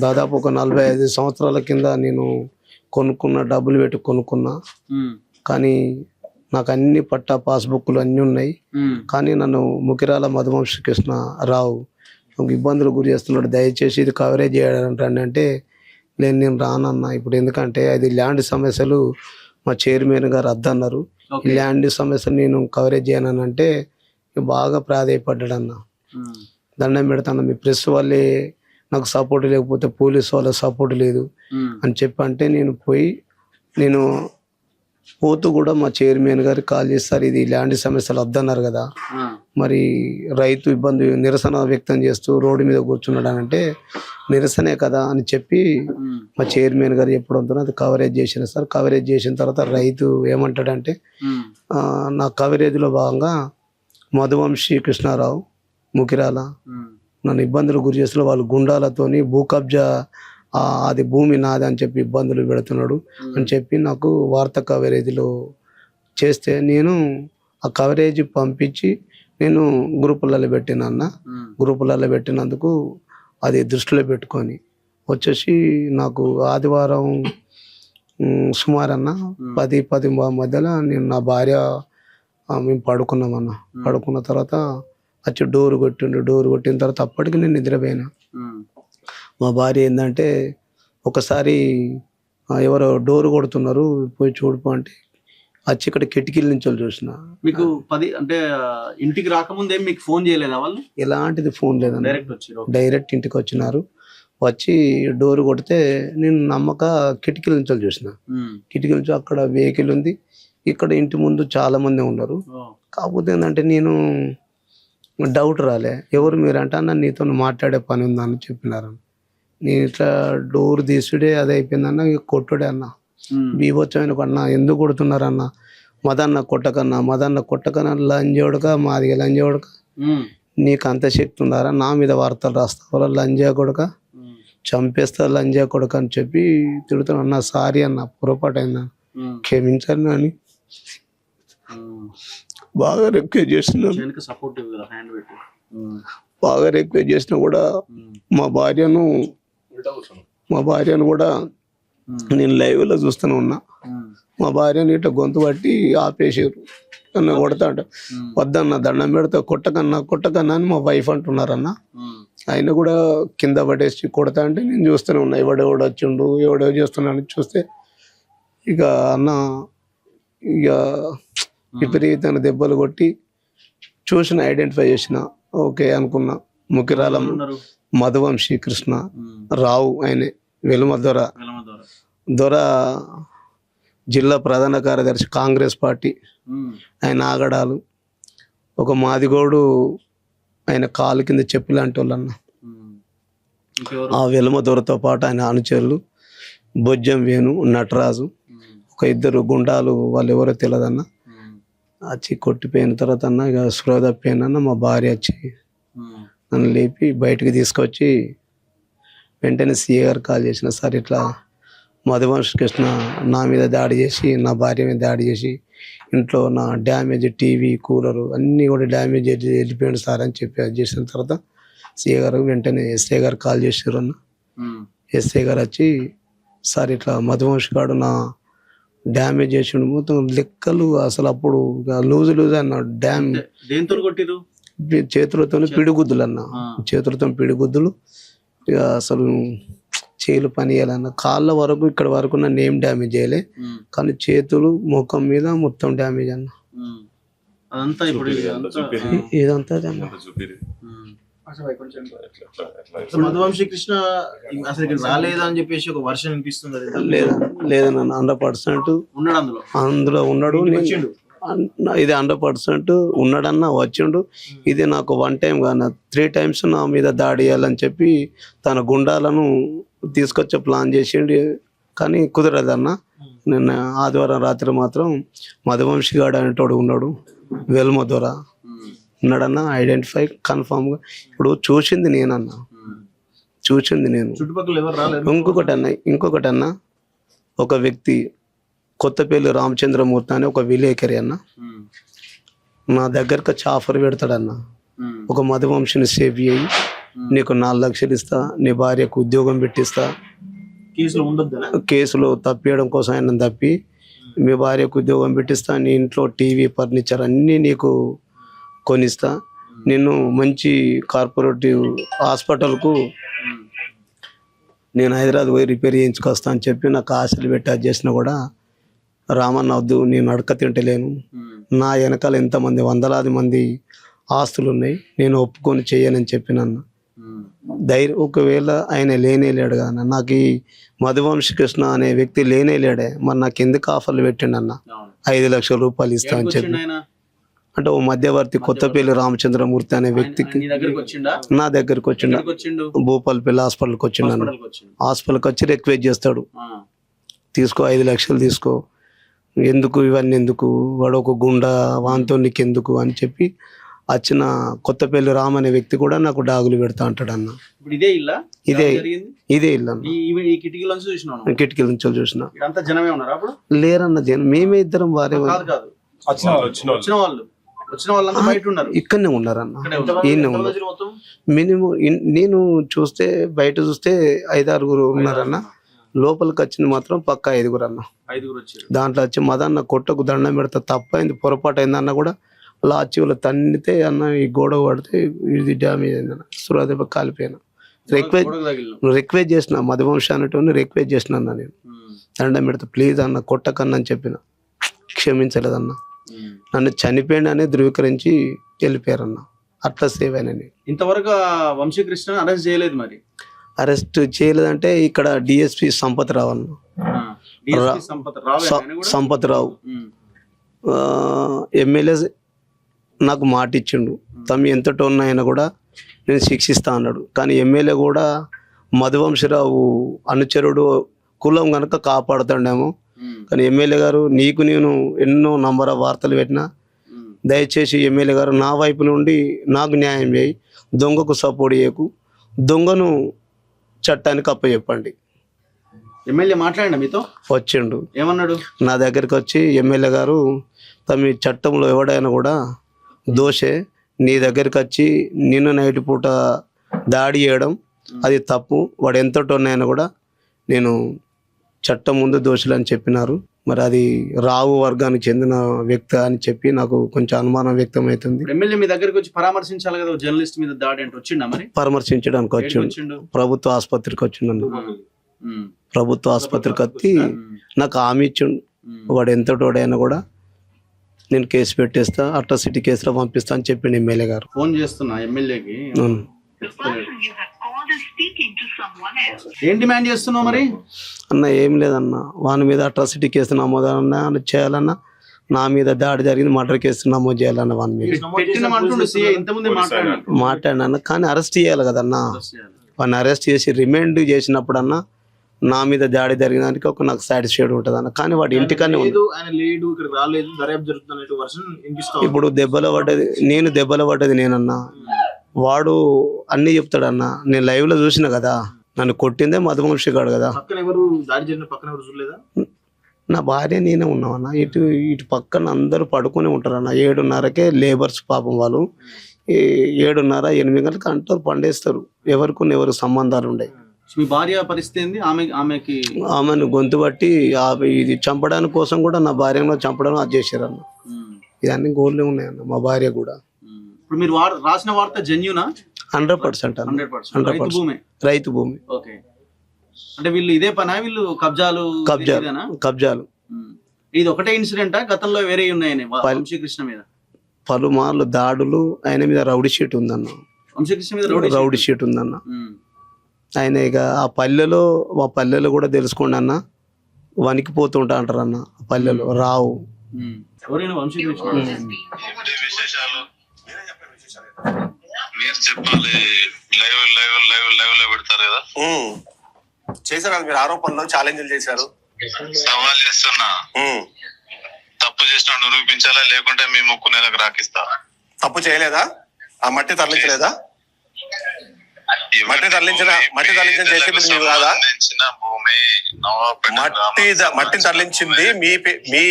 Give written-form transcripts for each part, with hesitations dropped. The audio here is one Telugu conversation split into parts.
దాదాపు ఒక 45 సంవత్సరాల కింద నేను కొనుక్కున్న, డబ్బులు పెట్టి కొనుక్కున్నా. కానీ నాకు అన్ని పట్టా పాస్బుక్లు అన్నీ ఉన్నాయి. కానీ నన్ను ముకిరాల మధువంశ కృష్ణ రావు ఇబ్బందులు గురి చేస్తున్నాడు, దయచేసి ఇది కవరేజ్ చేయాలంటే నేను రానన్నా. ఇప్పుడు ఎందుకంటే అది ల్యాండ్ సమస్యలు, మా చైర్మన్ గారు అద్దన్నారు. ఈ ల్యాండ్ సమస్యలు నేను కవరేజ్ చేయనంటే బాగా ప్రాధాయపడ్డాడన్న. దండం పెడతాను, మీ ప్రెస్ వాళ్ళే నాకు సపోర్ట్ లేకపోతే పోలీస్ వాళ్ళ సపోర్ట్ లేదు అని చెప్పి అంటే నేను పోతూ కూడా మా చైర్మన్ గారికి కాల్ చేస్తారు, ఇది ల్యాండ్ సమస్యలు వద్దన్నారు కదా, మరి రైతు ఇబ్బంది నిరసన వ్యక్తం చేస్తూ రోడ్డు మీద కూర్చున్నాడు అని అంటే నిరసనే కదా అని చెప్పి మా చైర్మన్ గారు చెప్పడంతో అది కవరేజ్ చేసిన సార్. కవరేజ్ చేసిన తర్వాత రైతు ఏమంటాడంటే నా కవరేజ్లో భాగంగా మధువంశీ కృష్ణారావు ముకిరాల నన్ను ఇబ్బందులు గురి చేస్తున్న వాళ్ళు గుండాలతోని భూ కబ్జా, అది భూమి నాది అని చెప్పి ఇబ్బందులు పెడుతున్నాడు అని చెప్పి నాకు వార్తా కవరేజ్లో చేస్తే నేను ఆ కవరేజ్ పంపించి నేను గ్రూపులలో పెట్టినన్న. గ్రూపులలో పెట్టినందుకు అది దృష్టిలో పెట్టుకొని వచ్చేసి నాకు ఆదివారం సుమారన్న 10 మధ్యలో నేను నా భార్య మేము పడుకున్నామన్న. పడుకున్న తర్వాత వచ్చి డోర్ కొట్టిన తర్వాత అప్పటికి నేను నిద్రపోయినా. మా భార్య ఏంటంటే ఒకసారి ఎవరో డోర్ కొడుతున్నారు పోయి చూడుపో అంటే వచ్చి ఇక్కడ కిటికీల నుంచి చూసిన. మీకు 10 అంటే ఇంటికి రాకముందే మీకు ఫోన్ చేయలేదా వాళ్ళు? ఎలాంటిది ఫోన్ లేదన్న, డైరెక్ట్ ఇంటికి వచ్చినారు. వచ్చి డోర్ కొడితే నేను నమ్మక కిటికీల నుంచి చూసిన. కిటికీ నుంచి అక్కడ వెహికల్ ఉంది, ఇక్కడ ఇంటి ముందు చాలా మంది ఉన్నారు. కాకపోతే ఏంటంటే నేను డౌట్ రాలే, ఎవరు మీరు అంటే అన్న నీతో మాట్లాడే పని ఉందని చెప్పినారు. నేను ఇట్లా డోర్ తీసుడే అదే అయిపోయిందన్న, కొట్టుడే అన్న. బీభత్సమైన అన్న ఎందుకు కొడుతున్నారన్న, మదన్న కొట్టకన్నా లంజోడక మాది లంజోడక, నీకు అంత శక్తి ఉందారా, నా మీద వార్తలు రాస్తావా లంజా కొడక, చంపేస్తా లంజా కొడక అని చెప్పి తిడుతున్నా. అన్న సారీ అన్న, పొరపాటు అయిందా, క్షమించాను అని బాగా రిక్వెస్ట్ చేస్తున్నాను. బాగా రిక్వెస్ట్ చేసినా కూడా మా భార్యను కూడా నేను లైవ్ లో చూస్తూనే ఉన్నా. మా భార్యను ఇట్లా గొంతు పట్టి ఆపేసారు, నన్ను కొడతాడ. వద్దన్న దండం పెడతా, కొట్టకన్నా అని మా వైఫ్ అంటున్నారన్న. ఆయన కూడా కింద పడేసి కొడతా అంటే నేను చూస్తూనే ఉన్నా. ఎవడెవడు వచ్చిండు, ఎవడెవడు చేస్తున్నాను చూస్తే ఇక అన్న ఇక విపరీతమైన దెబ్బలు కొట్టి చూసిన, ఐడెంటిఫై చేసిన. ఓకే అనుకున్నా, ముకిరాల మధువంశీ కృష్ణ రావు, ఆయనే వెలుమ దొర జిల్లా ప్రధాన కార్యదర్శి కాంగ్రెస్ పార్టీ. ఆయన ఆగడాలు ఒక మాదిగోడు, ఆయన కాలు కింద చెప్పి లాంటి వాళ్ళన్న. ఆ వెలుమ దొరతో పాటు ఆయన అనుచరులు బొజ్జం వేణు, నటరాజు, ఒక 2 గుండాలు, వాళ్ళు ఎవరో తెలియదన్న. వచ్చి కొట్టిపోయిన తర్వాత అన్న ఇక స్పృహ తప్పిపోయిన మా భార్య వచ్చి నన్ను లేపి బయటకు తీసుకొచ్చి వెంటనే సీఏ గారు కాల్ చేసిన. సార్ ఇట్లా మధువంశ కృష్ణ నా మీద దాడి చేసి, నా భార్య మీద దాడి చేసి, ఇంట్లో నా డ్యామేజ్ టీవీ, కూలరు అన్నీ కూడా డ్యామేజ్ వెళ్ళిపోయాడు సార్ అని చెప్పి అది చేసిన తర్వాత సీఏ గారు వెంటనే ఎస్ఐ గారు కాల్ చేసారు అన్న. ఎస్ఐ గారు వచ్చి సార్ ఇట్లా మధువంశ గారు నా డ్యామేజ్ చేసిండు, మొత్తం లెక్కలు అసలు అప్పుడు లూజ్ అన్న. చేతులతో పిడిగుద్దులు అన్న, చేతులతో పిడిగుద్దులు. ఇక అసలు చేతులు పని చేయాలన్న. కాళ్ళ వరకు ఇక్కడ వరకు నన్ను ఏం డ్యామేజ్ చేయలే, కానీ చేతులు ముఖం మీద మొత్తం డ్యామేజ్ అన్న. ఇదంతా అన్న. మధువంశీ కృష్ణ అసలు రాలేదా అని చెప్పేసి ఒక వర్షం వినిపిస్తుంది. లేదన్న, 100% అందులో ఉన్నాడు. ఇది 100% ఉన్నాడన్నా, వచ్చిండు. ఇది నాకు 1 టైం కాదు, 3 టైమ్స్ నా మీద దాడి చేయాలని చెప్పి తన గుండాలను తీసుకొచ్చే ప్లాన్ చేసిండు. కానీ కుదరదన్న. నిన్న ఆదివారం రాత్రి మాత్రం మధువంశీ గాడు అనేటోడు ఉన్నాడు, వెల్మ దొర ఉన్నాడన్న, ఐడెంటిఫై కన్ఫామ్గా. ఇప్పుడు చూసింది నేను. ఇంకొకటి అన్న, ఒక వ్యక్తి కొత్తపల్లి రామచంద్రమూర్తి అని ఒక విలేకరి అన్న నా దగ్గరకు ఆఫర్ పెడతాడన్న, ఒక మధువంశిని సేవ్ చేయి, నీకు 4 లక్షలు ఇస్తా, నీ భార్యకు ఉద్యోగం పెట్టిస్తా, కేసులో ఉండొద్దా? కేసులో తప్పియడం కోసం ఆయన తప్పి మీ భార్యకు ఉద్యోగం పెట్టిస్తా, నీ ఇంట్లో టీవీ ఫర్నిచర్ అన్నీ నీకు కొనిస్తా, నేను మంచి కార్పొరేటివ్ హాస్పిటల్కు నేను హైదరాబాద్ పోయి రిపేర్ చేయించుకొస్తా అని చెప్పి నాకు ఆశలు పెట్టి అది చేసినా కూడా రామన్న వద్దు, నేను అడక తింటలేను, నా వెనకాల ఎంతమంది వందలాది మంది ఆస్తులు ఉన్నాయి, నేను ఒప్పుకొని చేయనని చెప్పినన్న ధైర్యం. ఒకవేళ ఆయన లేనే లేడు కదా, నాకు ఈ మధువంశీ కృష్ణ అనే వ్యక్తి లేనే లేడే, మరి నాకు ఎందుకు ఆఫర్లు పెట్టిండన్న 5 లక్షల రూపాయలు ఇస్తా అని చెప్పి. అంటే ఓ మధ్యవర్తి కొత్తపల్లి రామచంద్రమూర్తి అనే వ్యక్తికి నా దగ్గరికి వచ్చిండు, భూపాలపల్లి హాస్పిటల్కి వచ్చిండు అన్న. హాస్పిటల్కి వచ్చి రిక్వెస్ట్ చేస్తాడు, తీసుకో 5 లక్షలు తీసుకో, ఎందుకు ఇవన్నీ ఎందుకు, వాడు ఒక గుండా వాంతో నీకెందుకు అని చెప్పి వచ్చిన కొత్తపల్లి రామ్ అనే వ్యక్తి కూడా నాకు డాగులు పెడతా అంటాడు అన్న. ఇదే ఇల్లు అన్న, కిటికీల నుంచి చూసిన లేరన్న జనం, మేమే ఇద్దరం భార్య ఇక్కడనే ఉన్నారన్న, ఈయన ఉన్నారు. మినిమం నేను చూస్తే బయట చూస్తే 5-6 ఉన్నారన్న, లోపలికి వచ్చింది మాత్రం పక్కా 5 అన్న. దాంట్లో వచ్చి మదన్న కొట్టకు దండం పెడతా, తప్పైంది పొరపాటు అయిందన్న కూడా లాచీవులు తన్నితే అన్న ఈ గోడ పడితే ఇది డ్యామేజ్ అయిందన్న, సురాదెబ్బ కాలిపోయినా. రిక్వెస్ట్ చేసిన మధువంశ అనేటువంటి రిక్వెస్ట్ చేసిన అన్న, నేను దండం పెడతా ప్లీజ్ అన్న కొట్టకన్నా అని చెప్పిన, క్షమించలేదన్న. నన్ను చనిపోయిందని ధృవీకరించి వెళ్ళిపోయారన్న, అట్లా సేవ్ అయినని. ఇంతవరకు వంశీకృష్ణ అరెస్ట్ చేయలేదు. మరి అరెస్ట్ చేయలేదంటే ఇక్కడ డిఎస్పి సంపత్రావు అన్న, సంపత్రావు ఎమ్మెల్యే నాకు మాట ఇచ్చిండు, తమ్మి ఎంతటో ఉన్నాయన కూడా నేను శిక్షిస్తా అన్నాడు. కానీ ఎమ్మెల్యే కూడా మధువంశరావు అనుచరుడు, కులం కనుక కాపాడుతాడేమో. కానీ ఎమ్మెల్యే గారు నీకు నేను ఎన్నో నంబర్ వార్తలు పెట్టినా, దయచేసి ఎమ్మెల్యే గారు నా వైపు నుండి నాకు న్యాయం చేయి, దొంగకు సపోర్ట్ చేయకు, దొంగను చట్టానికి అప్పచెప్పండి. ఎమ్మెల్యే మాట్లాడండి మీతో? వచ్చిండు, ఏమన్నాడు? నా దగ్గరికి వచ్చి ఎమ్మెల్యే గారు తమ చట్టంలో ఎవడైనా కూడా దోషే, నీ దగ్గరికి వచ్చి నిన్ను నైట్ పూట దాడి చేయడం అది తప్పు, వాడు ఎంతటో ఉన్నాయని కూడా నేను చట్టం ముందు దోషులు అని చెప్పినారు. మరి అది రావు వర్గానికి చెందిన వ్యక్తి అని చెప్పి నాకు కొంచెం అనుమానం వ్యక్తం అవుతుంది. ఎమ్మెల్యే మీ దగ్గరికి వచ్చి పరామర్శించాలి కదా, జర్నలిస్ట్ మీద దాడి అంటే వచ్చిండా? మరి పరామర్శించడానికి వచ్చిండు, ప్రభుత్వ ఆసుపత్రికి వచ్చిండు. ప్రభుత్వ ఆసుపత్రికి వచ్చి నాకు హామీ ఇచ్చిండు, వాడు ఎంతటోడైనా కూడా నేను కేసు పెట్టేస్తా, అట్రాసిటీ కేసులో పంపిస్తా అని చెప్పిండు ఎమ్మెల్యే గారు. ఫోన్ చేస్తున్నా ఎమ్మెల్యేకి. ఏం డిమాండ్ చేస్తున్నావు మరి? అన్న ఏం లేదన్న, వాని మీద అట్రాసిటీ కేసు నమోదన్నా చేయాలన్నా, నా మీద దాడి జరిగింది మర్డర్ కేసు నమోదు చేయాలన్న, వాని మీద మాట్లాడినా. కానీ అరెస్ట్ చేయాలి కదన్నా, వాడిని అరెస్ట్ చేసి రిమాండ్ చేసినప్పుడన్నా నా మీద దాడి జరిగిన దానికి ఒక నాకు సాటిస్ఫైడ్ ఉంటుంది అన్న. కానీ వాడు ఇంటికనే ఇప్పుడు దెబ్బలు పడ్డది నేనన్నా, వాడు అన్ని చెప్తాడన్నా. నేను లైవ్ లో చూసిన కదా, నన్ను కొట్టిందే మధువంశీ గాడు కదా. నా భార్య నేనే ఉన్నామన్నా, ఇటు పక్కన అందరూ పడుకుని ఉంటారన్న. 7:30కే లేబర్స్ పాపం వాళ్ళు 7:30-8 గంటలకు అంటారు పండేస్తారు, ఎవరికి ఎవరు సంబంధాలు ఉండవు. మీ భార్య పరిస్థితి ఏంది? ఆమెను గొంతు బట్టి ఇది చంపడానికి కోసం కూడా నా భార్యను చంపడం అది చేశారన్న. ఇవన్నీ గోళ్ళే ఉన్నాయన్న మా భార్య కూడా. ఇప్పుడు మీరు రాసిన వార్త జెన్యూనా? 100% అన్న, 100% రైతు భూమి. ఓకే, అంటే వీళ్ళు ఇదే పనా, వీళ్ళు కబ్జాలు ఇది ఒకటే ఇన్సిడెంటా, గతంలో వేరే ఉన్నాయని వంశీకృష్ణ మీద? పలుమార్లు దాడులు, ఆయన మీద రౌడీ షీట్ ఉందన్న. వంశీకృష్ణ మీద రౌడీ షీట్ ఉందన్న. ఆయన ఇక ఆ పల్లెలో కూడా తెలుసుకోండి అన్న, వణికిపోతుంటా అంటారు అన్న పల్లెలో. రావు చేశారు కదా మీరు, ఆరోపణలు ఛాలెంజ్లు చేశారు. సవాల్ చేస్తున్నా, తప్పు చేసిన నిరూపించాలా, లేకుంటే మీ ముక్కు నెలకు రాకిస్తా. తప్పు చేయలేదా? ఆ మట్టి తరలించలేదా? మట్టి తరలించిన జేసీబీ మీరు కాదా? మట్టిని తరలించింది మీ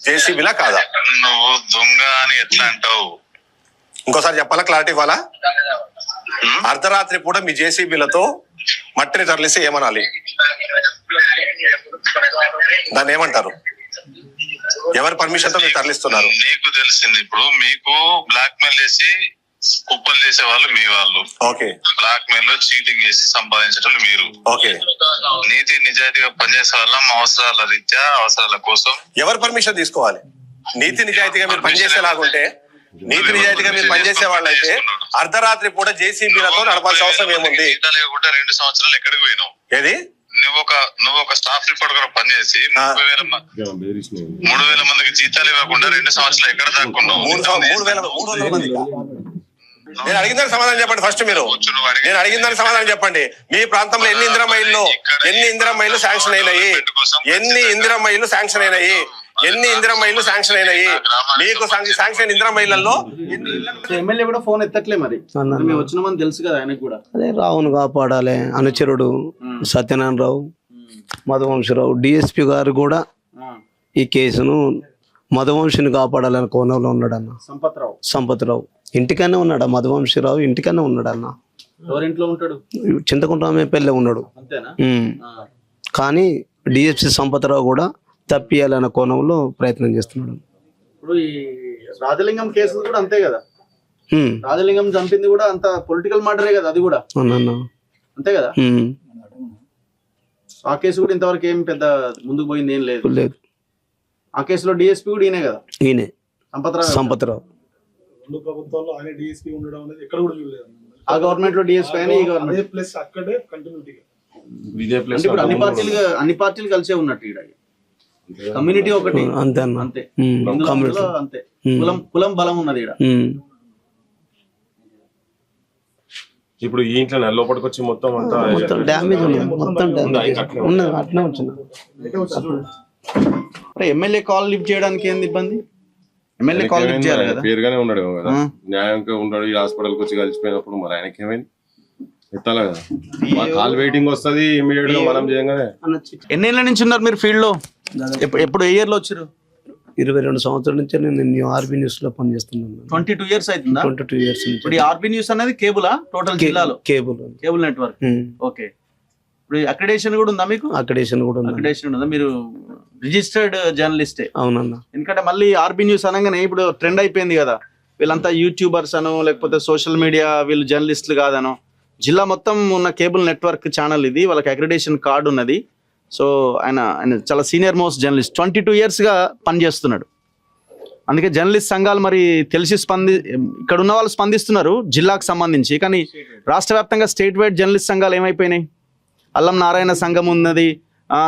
జేసీబీలా కాదా? నువ్వు దొంగ అని ఎట్లా అంటావు? ఇంకోసారి చెప్పాలా, క్లారిటీ ఇవ్వాలా? అర్ధరాత్రి పూట మీ జేసీబీలతో మట్టిని తరలిస్తే ఏమనాలి? దాన్ని ఏమంటారు? ఎవరి పర్మిషన్ తో మీరు తరలిస్తున్నారు? నీకు తెలిసింది, ఇప్పుడు మీకు బ్లాక్ మెయిల్ చేసి కుప్పలు చేసే వాళ్ళు మీ వాళ్ళు, ఓకే. బ్లాక్ మెయిల్ లో చీటింగ్ చేసి సంపాదించడం మీరు, ఓకే. నీతి నిజాయితీగా పనిచేసే వాళ్ళం అవసరాల రీత్యా అవసరాల కోసం. ఎవరు పర్మిషన్ తీసుకోవాలి? నీతి నిజాయితీగా మీరు పనిచేసేలాగుంటే, నీతి నిజాయితీగా మీరు పనిచేసే వాళ్ళైతే అర్ధరాత్రి పూట జేసీబీలతో నడపాల్సిన అవసరం ఏముంది? 2 సంవత్సరాలు ఎక్కడికి పోయినావు? ఏది? నువ్వు ఒక స్టాఫ్ రిపోర్ట్ కూడా పనిచేసి 3,000 మందికి జీతాలు ఇవ్వకుండా 2 సంవత్సరాలు ఎక్కడ దాక్కున్నావు? 3,300 మంది. నేను అడిగిన దానికి సమాధానం చెప్పండి ఫస్ట్. మీరు నేను అడిగిన దానికి సమాధానం చెప్పండి. మీ ప్రాంతంలో ఎన్ని ఇందిరమ్మ ఇళ్ళు శాంక్షన్ అయినాయి? ఎన్ని ఇందిరమ్మ ఇళ్ళు శాంక్షన్ అయినాయి? మీకు శాంక్షన్ అయిన ఇందిరమ్మ ఇళ్లలో ఎమ్మెల్యే కూడా ఫోన్ ఎత్తట్లే. మరి మేము వచ్చినామని తెలుసు కదా ఆయనకు కూడా. అదే రావును కాపాడాలి అనుచరుడు సత్యనారాయణరావు, మధువంశరావు, డిఎస్పి గారు కూడా ఈ కేసును మధువంశిని కాపాడాలని కోణంలో ఉన్నాడన్న. సంపత్రావు ఇంటికనే ఉన్నాడు. మధువంశరావు ఇంటికనే ఉన్నాడన్న. ఎవరింట్లో ఉంటాడు? చింతకుంట రామేపల్లి ఉన్నాడు. అంతేనా? కానీ డిఎస్పి సంపత్రావు కూడా తప్పియాలన్న కోణంలో ప్రయత్నం చేస్తున్నాడు. ఇప్పుడు ఈ రాజలింగం కేసు కూడా అంతే కదా. రాజలింగం చంపింది కూడా అంత పొలిటికల్ మర్డరే కదా. అది కూడా అంతే కదా. ఆ కేసు కూడా ఇంతవరకు ఏం పెద్ద ముందుకు పోయింది ఏం లేదు. ఆ కేసులో డిఎస్పీ కూడా ఈయనే కదా. ఈయనే సంపత్రావు. రెండు ప్రభుత్వాల్లో ఆయన డిఎస్పీ ఉండడం అనేది ఎక్కడ కూడా చూడలేదు. ఆ గవర్నమెంట్ లో డిఎస్పీ అయినా ఈ గవర్నమెంట్ ప్లస్ అక్కడే కంటిన్యూటీగా ఇప్పుడు అన్ని పార్టీలు కలిసే ఉన్నట్టు. ఈడ కమ్యూనిటీ ఒకటి అంతే. అంతే అంతే. కులం బలం ఉన్నది ఈడ. ఇప్పుడు ఈ ఇంట్లో లోపలికి వచ్చి మొత్తం అంతా డ్యామేజ్ ఉన్నది. అట్లా వచ్చింది. ఎమ్మెల్యే కాల్ లిఫ్ట్ చేయడానికి ఏంది ఇబ్బంది? ఎమ్మెల్యే కాల్ లిఫ్ట్ చేయాలి కదా. పేరుగానే ఉన్నాడు కదా, న్యాయంగా ఉన్నాడు. ఈ హాస్పిటల్కి వచ్చి కలిసిపోయినప్పుడు మరి ఆయనకి ఏమైంది? ఎత్తాలి కదా. కాల్ వెయిటింగ్ వస్తుంది ఇమీడియట్ గా మనం చేయగానే. ఎన్నేళ్ళ నుంచి ఉన్నారు మీరు ఫీల్డ్ లో? ఎప్పుడు ఏ ఇయర్ లో వచ్చారు? 22 సంవత్సరాల నుంచి నేను ఆర్బీ న్యూస్ లో పనిచేస్తున్నాను. 22 years అవుతుందా? 22 years నుంచి. ఇప్పుడు ఆర్బీ న్యూస్ అనేది కేబులా? టోటల్ జిల్లాలో కేబుల్ నెట్వర్క్. ఓకే. ఇప్పుడు అక్రిడేషన్ కూడా ఉందా మీకు? అక్రిడేషన్ కూడా ఉందా? మీరు రిజిస్టర్డ్ జర్నలిస్టే? అవునన్నా. ఎందుకంటే మళ్ళీ ఆర్బీ న్యూస్ అనగానే ఇప్పుడు ట్రెండ్ అయిపోయింది కదా. వీళ్ళంతా యూట్యూబర్స్ అనో లేకపోతే సోషల్ మీడియా వీళ్ళు జర్నలిస్టులు కాదనో. జిల్లా మొత్తం ఉన్న కేబుల్ నెట్వర్క్ ఛానల్ ఇది. వాళ్ళకి అక్రిడేషన్ కార్డు ఉన్నది. సో ఆయన చాలా సీనియర్ మోస్ట్ జర్నలిస్ట్. 22 years గా పనిచేస్తున్నాడు. అందుకే జర్నలిస్ట్ సంఘాలు మరి తెలిసి ఇక్కడ ఉన్న వాళ్ళు స్పందిస్తున్నారు జిల్లాకు సంబంధించి. కానీ రాష్ట్ర వ్యాప్తంగా స్టేట్ వైడ్ జర్నలిస్ట్ సంఘాలు ఏమైపోయినాయి? అల్లం నారాయణ సంఘం ఉన్నది,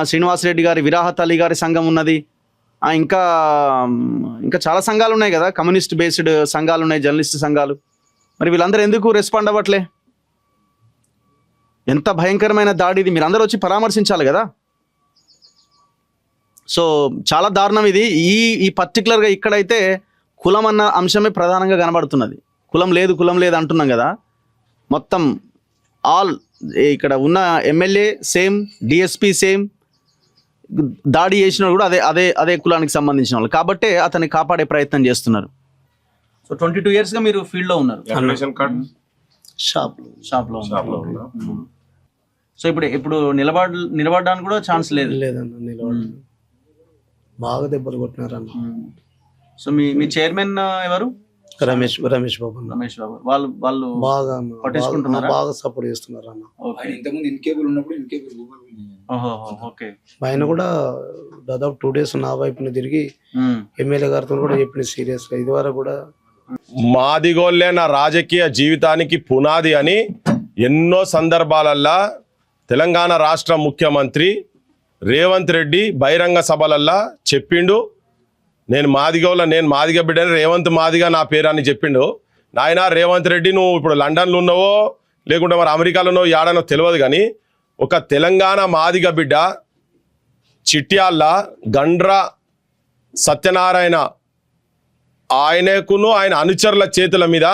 శ్రీనివాసరెడ్డి గారి, విరాహత్ అలీ గారి సంఘం ఉన్నది, ఇంకా చాలా సంఘాలు ఉన్నాయి కదా. కమ్యూనిస్ట్ బేస్డ్ సంఘాలు ఉన్నాయి, జర్నలిస్ట్ సంఘాలు. మరి వీళ్ళందరూ ఎందుకు రెస్పాండ్ అవ్వట్లే? ఎంత భయంకరమైన దాడి ఇది! మీరందరూ వచ్చి పరామర్శించాలి కదా. సో చాలా దారుణం ఇది. ఈ పర్టికులర్గా ఇక్కడైతే కులం అన్న అంశమే ప్రధానంగా కనబడుతున్నది. కులం లేదు అంటున్నాం కదా. మొత్తం ఆల్ ఇక్కడ ఉన్న ఎమ్మెల్యే సేమ్, డిఎస్పీ సేమ్, దాడి చేసిన కూడా అదే కులానికి సంబంధించిన వాళ్ళు కాబట్టే అతన్ని కాపాడే ప్రయత్నం చేస్తున్నారు. సో 22 years గా మీరు ఫీల్డ్ లో ఉన్నారు. షాప్ లో. సో ఇప్పుడు నిలబడడానికి కూడా ఛాన్స్ లేదన్న. నిలబడ బాగా దెబ్బలు కొట్టినారన్న. సో మీ చైర్మన్ ఎవరు? రమేష్ బాబు. వాళ్ళు బాగా పట్టించుకుంటున్నారు, బాగా సపోర్ట్ చేస్తున్నారు అన్న. ఇంతకుముందు ఇన్కేబుల్ ఉన్నప్పుడు ఓకే. ఆయన కూడా దాదాపు 2 days నా వైపున తిరిగి ఎమ్మెల్యే గారితో కూడా చెప్పిన సీరియస్ గా. ఇది వరకు కూడా మాదిగోళ్ళే నా రాజకీయ జీవితానికి పునాది అని ఎన్నో సందర్భాలల్లా తెలంగాణ రాష్ట్ర ముఖ్యమంత్రి రేవంత్ రెడ్డి బహిరంగ సభలల్లా చెప్పిండు. నేను మాదిగ బిడ్డని, రేవంత్ మాదిగ నా పేరు అని చెప్పిండు. నాయన రేవంత్ రెడ్డి, నువ్వు ఇప్పుడు లండన్లో ఉన్నావో లేకుంటే మరి అమెరికాలో ఉన్నావో ఏడానో తెలియదు, కానీ ఒక తెలంగాణ మాదిగ బిడ్డ చిట్యాల గండ్ర సత్యనారాయణ ఆయనకును ఆయన అనుచరుల చేతుల మీద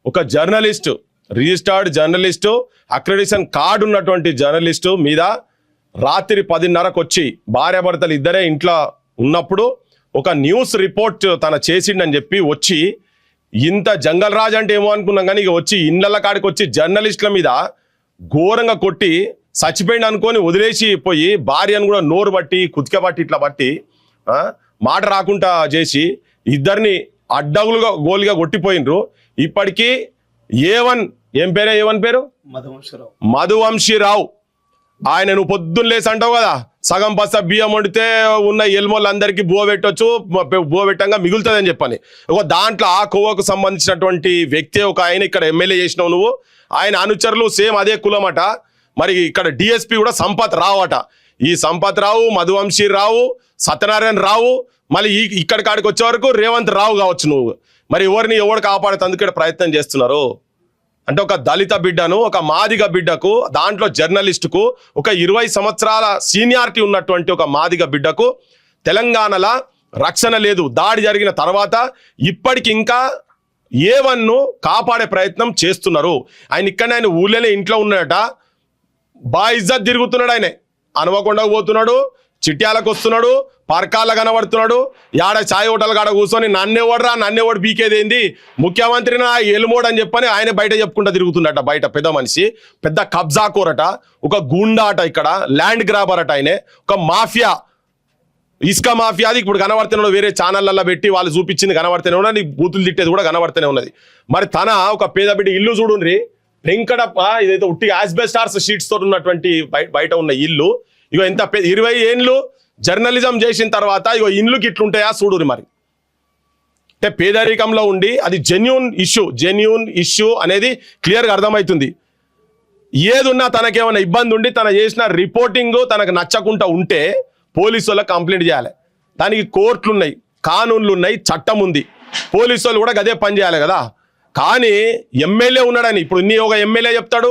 ఒక journalist, registered journalist, accreditation card ఉన్నటువంటి జర్నలిస్టు మీద రాత్రి 10:30కు వచ్చి భార్యాభర్తలు ఇద్దరే ఇంట్లో ఉన్నప్పుడు ఒక న్యూస్ రిపోర్ట్ తన చేసిండని చెప్పి వచ్చి ఇంత జంగల్ రాజ్ అంటే ఏమో అనుకున్నాం, కానీ ఇక వచ్చి ఇండ్ల కాడికి వచ్చి జర్నలిస్టుల మీద ఘోరంగా కొట్టి చచ్చిపోయింది అనుకొని వదిలేసి పోయి భార్యను కూడా నోరు బట్టి కుతిక బట్టి ఇట్లా బట్టి మాట రాకుండా చేసి ఇద్దరిని అడ్డగులుగా గోలుగా కొట్టిపోయినరు. ఇప్పటికీ ఏం పేరు మధువంశీరావు, ఆయన నువ్వు పొద్దున్న లేసి అంటావు కదా సగం బస్తా బియ్యం వండితే ఉన్న ఎల్మోళ్ళందరికీ బువ పెట్టొచ్చు, బువ పెట్టంగా మిగులుతుంది అని చెప్పని. ఒక దాంట్లో ఆ కోవకు సంబంధించినటువంటి వ్యక్తి ఒక ఆయన ఇక్కడ ఎమ్మెల్యే చేసినావు నువ్వు, ఆయన అనుచరులు సేమ్ అదే కులమట. మరి ఇక్కడ డిఎస్పీ కూడా సంపత్ రావు అట. ఈ సంపత్ రావు, మధువంశీరావు, సత్యనారాయణ రావు, మళ్ళీ ఇక్కడ కాడికి వచ్చే వరకు రేవంత్ రావు కావచ్చు నువ్వు. మరి ఎవరు కాపాడేందుకు ఇక్కడ ప్రయత్నం చేస్తున్నారు అంటే ఒక దళిత బిడ్డను, ఒక మాదిగ బిడ్డకు, దాంట్లో జర్నలిస్టుకు, ఒక 20 సంవత్సరాల సీనియారిటీ ఉన్నటువంటి ఒక మాదిగ బిడ్డకు తెలంగాణలో రక్షణ లేదు. దాడి జరిగిన తర్వాత ఇప్పటికి ఇంకా A1ను కాపాడే ప్రయత్నం చేస్తున్నారు. ఆయన ఊళ్ళోనే ఇంట్లో ఉన్నాడట, ఇజ్జత్ తిరుగుతున్నాడు. ఆయన హనుమకొండకు పోతున్నాడు, చిట్యాలకు వస్తున్నాడు, పర్కాల కనబడుతున్నాడు, యాడ ఛాయ్ హోటల్ కాడ కూర్చొని నన్నెవడు బీకేదేంది ముఖ్యమంత్రిని ఎలుమోడు అని చెప్పని ఆయన బయట చెప్పుకుంటా తిరుగుతుండట. బయట పెద్ద మనిషి, పెద్ద కబ్జా కోరట, ఒక గుండా అట, ఇక్కడ ల్యాండ్ గ్రాబర్ అట, ఆయన ఒక మాఫియా, ఇసుక మాఫియాది ఇప్పుడు కనబడుతున్నాడు. వేరే ఛానళ్ళల్లో పెట్టి వాళ్ళు చూపించింది కనబడుతూనే ఉన్నది, బూతులు తిట్టేది కూడా కనబడుతూనే ఉన్నది. మరి తన ఒక పేద బిడ్డ ఇల్లు చూడుండ్రి, వెంకటప్ప, ఇదైతే ఉట్టిగా యాస్బెస్టార్స్ షీట్స్ తోటి ఉన్నటువంటి బయట ఉన్న ఇల్లు. ఇగో ఎంత 20 ఏళ్ళు జర్నలిజం చేసిన తర్వాత ఇగో ఇండ్లుకి ఇట్లుంటాయా చూడురి. మరి అంటే పేదరికంలో ఉండి అది జెన్యూన్ ఇష్యూ అనేది క్లియర్గా అర్థమవుతుంది. ఏదున్నా తనకేమైనా ఇబ్బంది ఉండి తన చేసిన రిపోర్టింగ్ తనకు నచ్చకుండా ఉంటే పోలీసు వాళ్ళకి కంప్లైంట్ చేయాలి. దానికి కోర్టులు ఉన్నాయి, కానూన్లు ఉన్నాయి, చట్టం ఉంది. పోలీసు వాళ్ళు కూడా అదే పని చేయాలి కదా. కానీ ఎమ్మెల్యే ఉన్నాడని ఇప్పుడు ఒక ఎమ్మెల్యే చెప్తాడు,